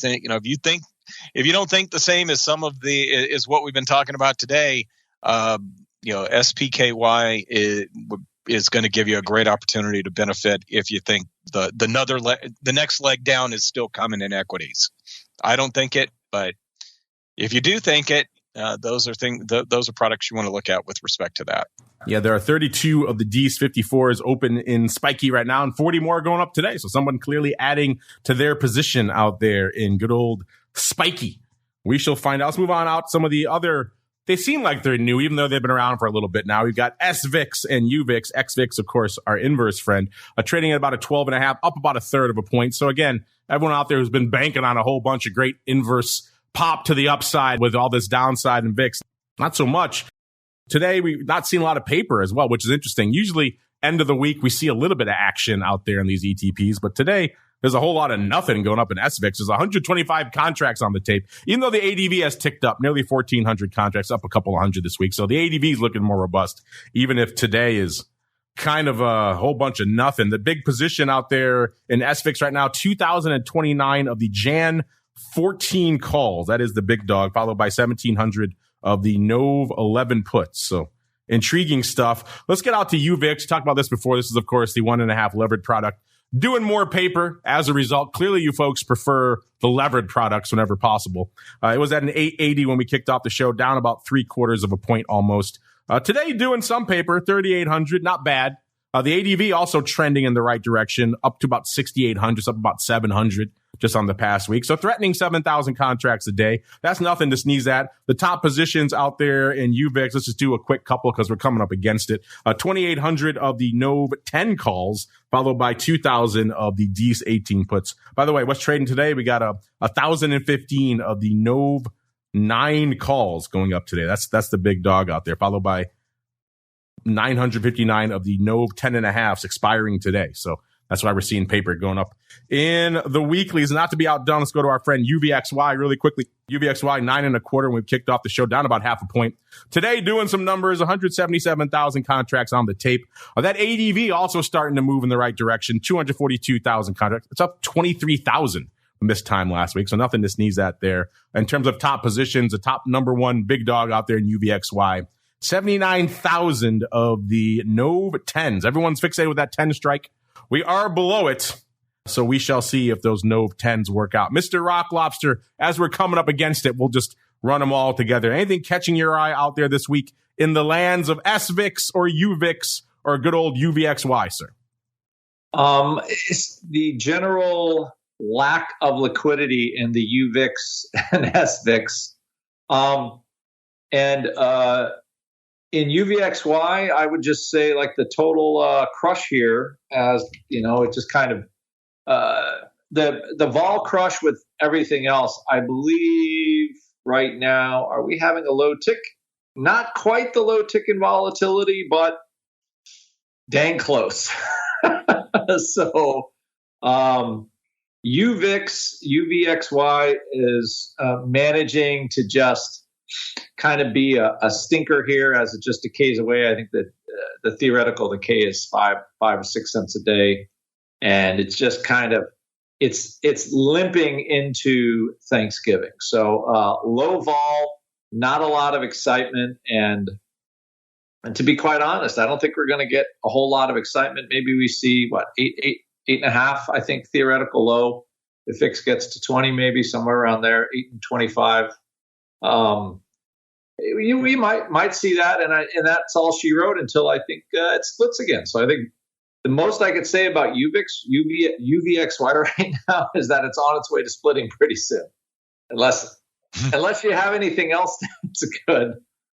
don't think the same as some of is what we've been talking about today, SPKY is going to give you a great opportunity to benefit if you think the next leg down is still coming in equities. I don't think it, but if you do think it, those are products you want to look at with respect to that. Yeah, there are 32 of the D's 54s open in spiky right now, and 40 more going up today. So someone clearly adding to their position out there in good old spiky. We shall find out. Let's move on out. Some of the other, they seem like they're new, even though they've been around for a little bit now. We've got SVIX and UVIX. XVIX, of course, our inverse friend, trading at about a 12.5, up about 1/3 of a point. So again, everyone out there who's been banking on a whole bunch of great inverse pop to the upside with all this downside in VIX, not so much. Today, we've not seen a lot of paper as well, which is interesting. Usually, end of the week, we see a little bit of action out there in these ETPs. But today, there's a whole lot of nothing going up in SVIX. There's 125 contracts on the tape, even though the ADV has ticked up, nearly 1,400 contracts, up a couple of hundred this week. So the ADV is looking more robust, even if today is kind of a whole bunch of nothing. The big position out there in SVIX right now, 2,029 of the Jan 14 calls. That is the big dog, followed by 1,700 of the NOV 11 puts. So intriguing stuff. Let's get out to UVIX. Talked about this before. This is, of course, the 1.5 levered product. Doing more paper as a result. Clearly, you folks prefer the levered products whenever possible. It was at an 880 when we kicked off the show, down about 0.75 of a point almost. Today, doing some paper, 3,800. Not bad. The ADV also trending in the right direction, up to about 6,800, up about 700 just on the past week. So threatening 7,000 contracts a day. That's nothing to sneeze at. The top positions out there in UVIX, let's just do a quick couple because we're coming up against it. 2,800 of the NOV 10 calls, followed by 2,000 of the DEES 18 puts. By the way, what's trading today? We got 1,015 of the NOV 9 calls going up today. That's the big dog out there, followed by 959 of the NOV 10.5s expiring today. So that's why we're seeing paper going up in the weeklies. Not to be outdone, let's go to our friend UVXY really quickly. UVXY 9.25 when we kicked off the show, down about half a point. Today, doing some numbers, 177,000 contracts on the tape. That ADV also starting to move in the right direction, 242,000 contracts. It's up 23,000 from this time last week, so nothing to sneeze at there. In terms of top positions, the top number one big dog out there in UVXY, 79,000 of the NOV 10s. Everyone's fixated with that 10 strike. We are below it, so we shall see if those NOV 10s work out. Mr. Rock Lobster, as we're coming up against it, we'll just run them all together. Anything catching your eye out there this week in the lands of SVIX or UVIX or good old UVXY, sir? It's the general lack of liquidity in the UVIX and SVIX. In UVXY, I would just say like the total crush here, as you know, it just kind of the vol crush with everything else. I believe right now, are we having a low tick? Not quite the low tick in volatility, but dang close. So UVXY is managing to just kind of be a stinker here as it just decays away. I think that the theoretical decay is 5 or 6 cents a day, and it's just kind of it's limping into Thanksgiving. So low vol, not a lot of excitement, and to be quite honest, I don't think we're going to get a whole lot of excitement. Maybe we see eight and a half. I think theoretical low. If VIX gets to 20, maybe somewhere around there, 8.25. We might see that, and that's all she wrote until I think it splits again. So I think the most I could say about UVXY right now is that it's on its way to splitting pretty soon, unless you have anything else that's good.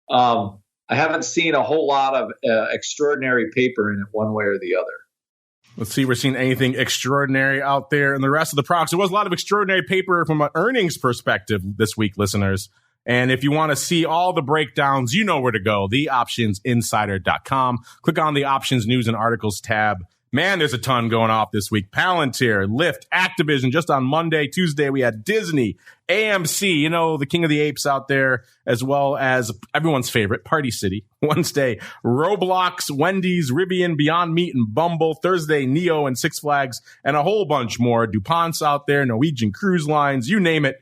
I haven't seen a whole lot of extraordinary paper in it one way or the other. Let's see if we're seeing anything extraordinary out there in the rest of the products. There was a lot of extraordinary paper from an earnings perspective this week, listeners. And if you want to see all the breakdowns, you know where to go, theoptionsinsider.com. Click on the Options News and Articles tab. Man, there's a ton going off this week. Palantir, Lyft, Activision. Just on Monday, Tuesday, we had Disney, AMC, you know, the king of the apes out there, as well as everyone's favorite, Party City. Wednesday, Roblox, Wendy's, Rivian, Beyond Meat, and Bumble. Thursday, Neo and Six Flags, and a whole bunch more. DuPont's out there, Norwegian Cruise Lines, you name it.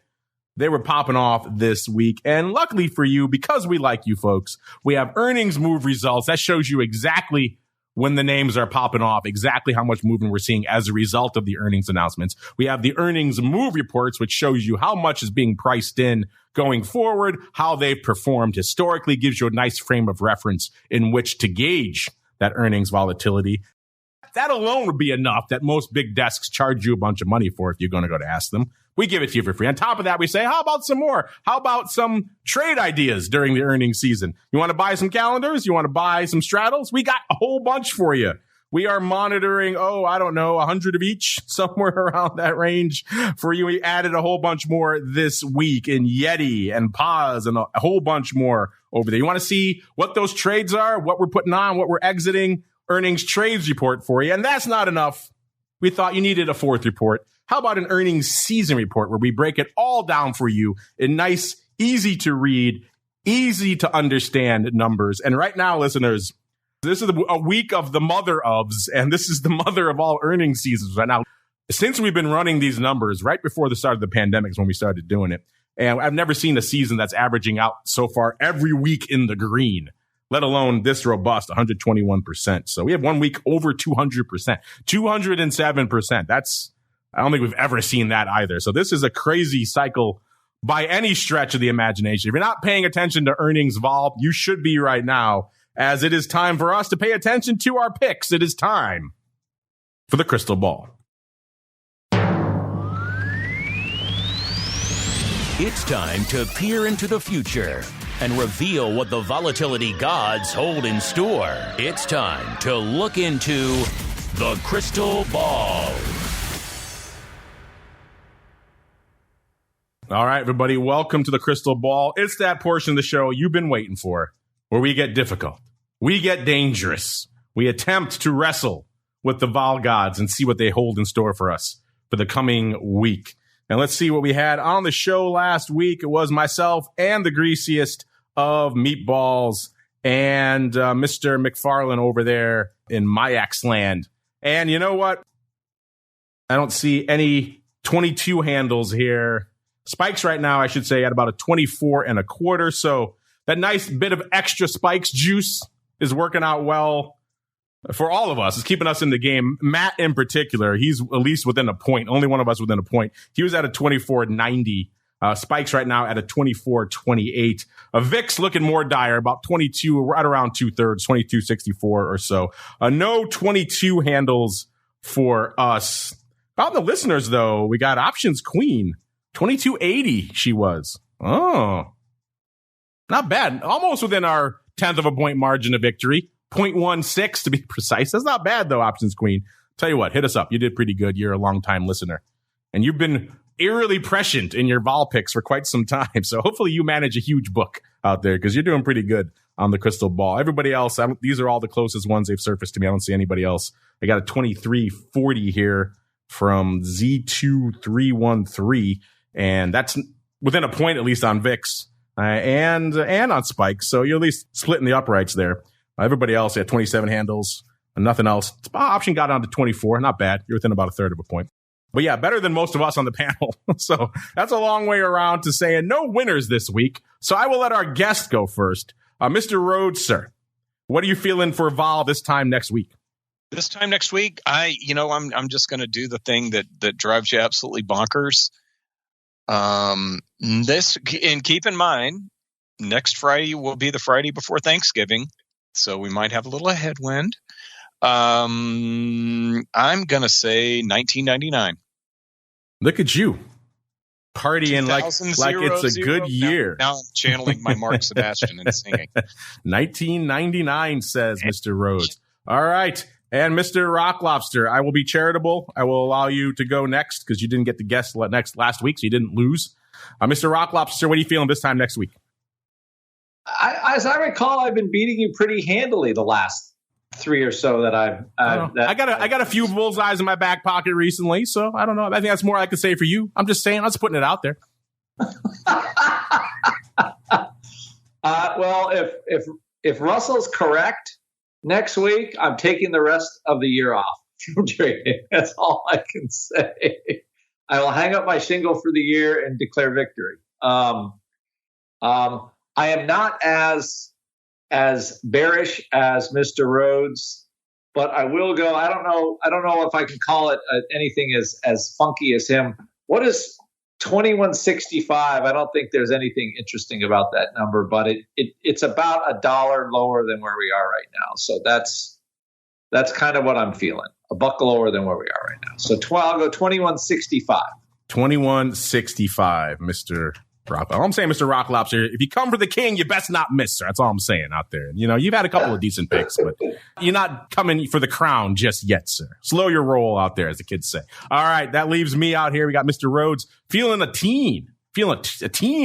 They were popping off this week. And luckily for you, because we like you folks, we have earnings move results. That shows you exactly when the names are popping off, exactly how much movement we're seeing as a result of the earnings announcements. We have the earnings move reports, which shows you how much is being priced in going forward, how they've performed historically, gives you a nice frame of reference in which to gauge that earnings volatility. That alone would be enough that most big desks charge you a bunch of money for if you're going to go to ask them. We give it to you for free. On top of that, we say, how about some more? How about some trade ideas during the earnings season? You want to buy some calendars? You want to buy some straddles? We got a whole bunch for you. We are monitoring, 100 of each, somewhere around that range for you. We added a whole bunch more this week in Yeti and Paz and a whole bunch more over there. You want to see what those trades are, what we're putting on, what we're exiting? Earnings trades report for you. And that's not enough. We thought you needed a fourth report. How about an earnings season report where we break it all down for you in nice, easy to read, easy to understand numbers? And right now, listeners, this is a week of the mother ofs, and this is the mother of all earnings seasons right now. Since we've been running these numbers right before the start of the pandemic is when we started doing it. And I've never seen a season that's averaging out so far every week in the green, let alone this robust, 121%. So we have 1 week over 200%, 207%. I don't think we've ever seen that either. So this is a crazy cycle by any stretch of the imagination. If you're not paying attention to earnings vol, you should be right now. as it is time for us to pay attention to our picks. It is time for the crystal ball. It's time to peer into the future and reveal what the volatility gods hold in store. It's time to look into the crystal ball. All right, everybody, welcome to the crystal ball. It's that portion of the show you've been waiting for, where we get difficult, we get dangerous, we attempt to wrestle with the vol gods and see what they hold in store for us for the coming week. And let's see what we had on the show last week. It was myself and the greasiest of meatballs and Mr. McFarlane over there in MIAX land. And you know what? I don't see any 22 handles here. Spikes right now, I should say, at about a 24.25. So that nice bit of extra spikes juice is working out well for all of us. It's keeping us in the game. Matt in particular, he's at least within a point. Only one of us within a point. He was at a 24.90. Spikes right now at a 24.28. A VIX looking more dire, about 22, right around 2/3, 22.64 or so. No 22 handles for us. About the listeners, though, we got Options Queen. 22.80 she was. Oh, not bad. Almost within our 10th of a point margin of victory. 0.16 to be precise. That's not bad, though, Options Queen. Tell you what, hit us up. You did pretty good. You're a long-time listener. And you've been eerily prescient in your vol picks for quite some time. So hopefully you manage a huge book out there because you're doing pretty good on the crystal ball. Everybody else, these are all the closest ones they've surfaced to me. I don't see anybody else. I got a 23.40 here from Z2313. And that's within a point, at least on VIX and on spikes. So you're at least splitting the uprights there. Everybody else at 27 handles and nothing else. Option got down to 24. Not bad. You're within about a third of a point. But yeah, better than most of us on the panel. So that's a long way around to saying no winners this week. So I will let our guest go first. Mr. RHOADS, sir, what are you feeling for vol this time next week? This time next week, I'm just going to do the thing that drives you absolutely bonkers. And keep in mind, next Friday will be the Friday before Thanksgiving, so we might have a little headwind. I'm gonna say 1999. Look at you partying like it's a good year. Now I'm channeling my Mark Sebastian and singing. 1999 says Mr. RHOADS. All right. And Mr. Rock Lobster, I will be charitable. I will allow you to go next because you didn't get the guest last week, so you didn't lose. Mr. Rock Lobster, what are you feeling this time next week? As I recall, I've been beating you pretty handily the last 3 or so that I got a few bullseyes in my back pocket recently, so I don't know. I think that's more I could say for you. I'm just saying, I'm just putting it out there. Well, if Russell's correct, next week, I'm taking the rest of the year off from trading. That's all I can say. I will hang up my shingle for the year and declare victory. I am not as bearish as Mr. RHOADS, but I will go. I don't know if I can call it anything as funky as him. What is 2165? I don't think there's anything interesting about that number, but it's about $1 lower than where we are right now. So that's kind of what I'm feeling. $1 lower than where we are right now. So I'll go 2165. 2165, Mr. Rock. All I'm saying, Mr. Rock Lobster, if you come for the king, you best not miss, sir. That's all I'm saying out there. You know, you've had a couple of decent picks, but you're not coming for the crown just yet, sir. Slow your roll out there, as the kids say. All right, that leaves me out here. We got Mr. RHOADS feeling a teen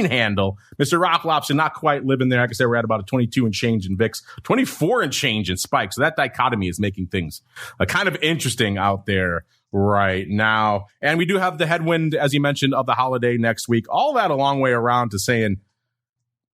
handle. Mr. Rock Lobster not quite living there. Like I said, we're at about a 22 and change in VIX, 24 and change in spikes. So that dichotomy is making things kind of interesting out there right now. And we do have the headwind, as you mentioned, of the holiday next week. All that a long way around to saying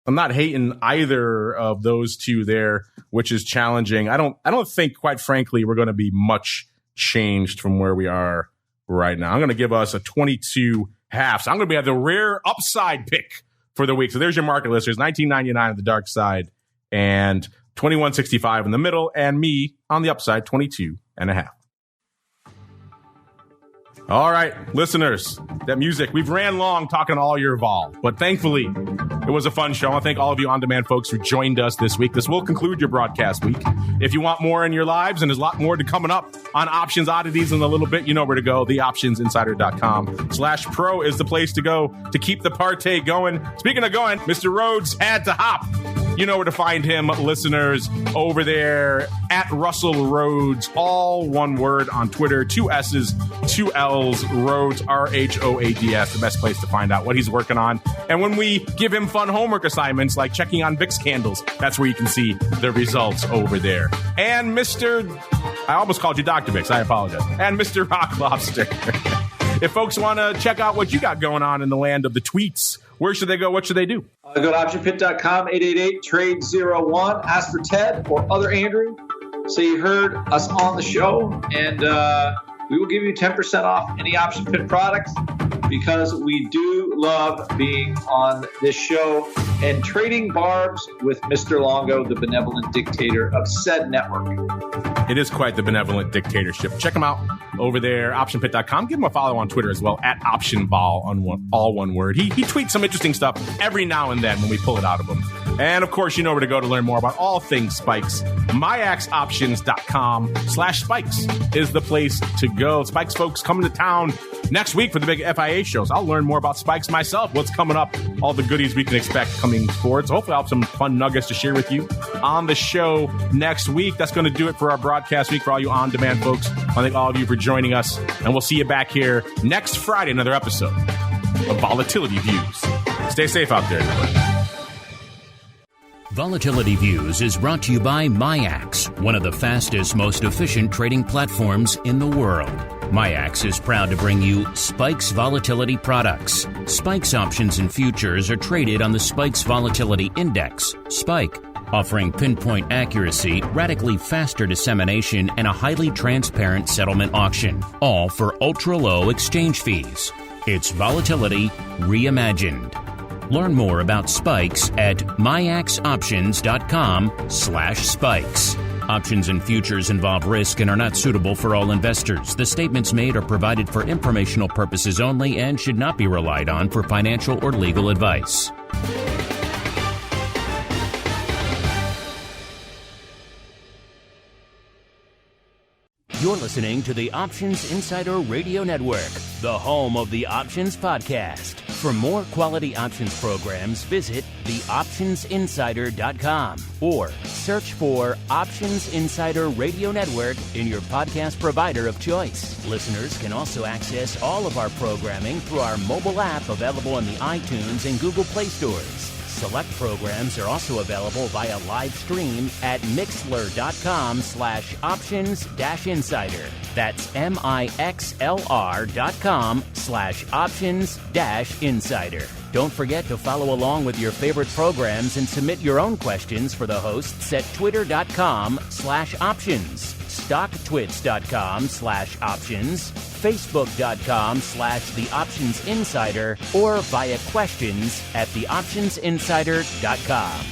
I'm not hating either of those two there, which is challenging. I don't think, quite frankly, we're going to be much changed from where we are right now. I'm going to give us a 22 half. So I'm going to be at the rare upside pick for the week. So there's your market listeners, 1999 on the dark side and 2165 in the middle, and me on the upside, 22 and a half. All right, listeners, that music, we've ran long talking all year vol, but thankfully it was a fun show. I thank all of you on-demand folks who joined us this week. This will conclude your broadcast week. If you want more in your lives, and there's a lot more to coming up on Options Oddities in a little bit, you know where to go. TheOptionsInsider.com/pro is the place to go to keep the party going. Speaking of going, Mr. Rhodes had to hop. You know where to find him, listeners, over there at Russell Rhoads, all one word on Twitter, 2 S's, 2 L's, Rhoads, RHOADS, the best place to find out what he's working on. And when we give him fun homework assignments like checking on VIX candles, that's where you can see the results over there. And I almost called you Dr. VIX, I apologize. And Mr. Rock Lobster. If folks want to check out what you got going on in the land of the tweets, where should they go? What should they do? Go to optionpit.com, 888-TRADE-01. Ask for Ted or other Andrew. Say you heard us on the show, and we will give you 10% off any Option Pit products because we do love being on this show and trading barbs with Mr. Longo, the benevolent dictator of said network. It is quite the benevolent dictatorship. Check him out over there, optionpit.com. Give him a follow on Twitter as well, at OptionBall, on all one word. He tweets some interesting stuff every now and then when we pull it out of him. And, of course, you know where to go to learn more about all things spikes. MIAXoptions.com/spikes is the place to go. Spikes folks coming to town next week for the big FIA shows. I'll learn more about spikes myself, what's coming up, all the goodies we can expect coming forward. So hopefully I'll have some fun nuggets to share with you on the show next week. That's going to do it for our broadcast week for all you on-demand folks. I thank all of you for joining us, and we'll see you back here next Friday, another episode of Volatility Views. Stay safe out there, everybody. Volatility Views is brought to you by MIAX, one of the fastest, most efficient trading platforms in the world. MIAX is proud to bring you Spikes Volatility products. Spikes options and futures are traded on the Spikes Volatility Index, SPIKE, offering pinpoint accuracy, radically faster dissemination, and a highly transparent settlement auction, all for ultra-low exchange fees. It's Volatility reimagined. Learn more about spikes at MIAXoptions.com/spikes. Options and futures involve risk and are not suitable for all investors. The statements made are provided for informational purposes only and should not be relied on for financial or legal advice. You're listening to the Options Insider Radio Network, the home of the Options Podcast. For more quality options programs, visit theoptionsinsider.com or search for Options Insider Radio Network in your podcast provider of choice. Listeners can also access all of our programming through our mobile app available in the iTunes and Google Play stores. Select programs are also available via live stream at mixlr.com/options-insider. That's mixlr.com/options-insider. Don't forget to follow along with your favorite programs and submit your own questions for the hosts at twitter.com/options, stocktwits.com/options, facebook.com/theoptionsinsider, or via questions at theoptionsinsider.com.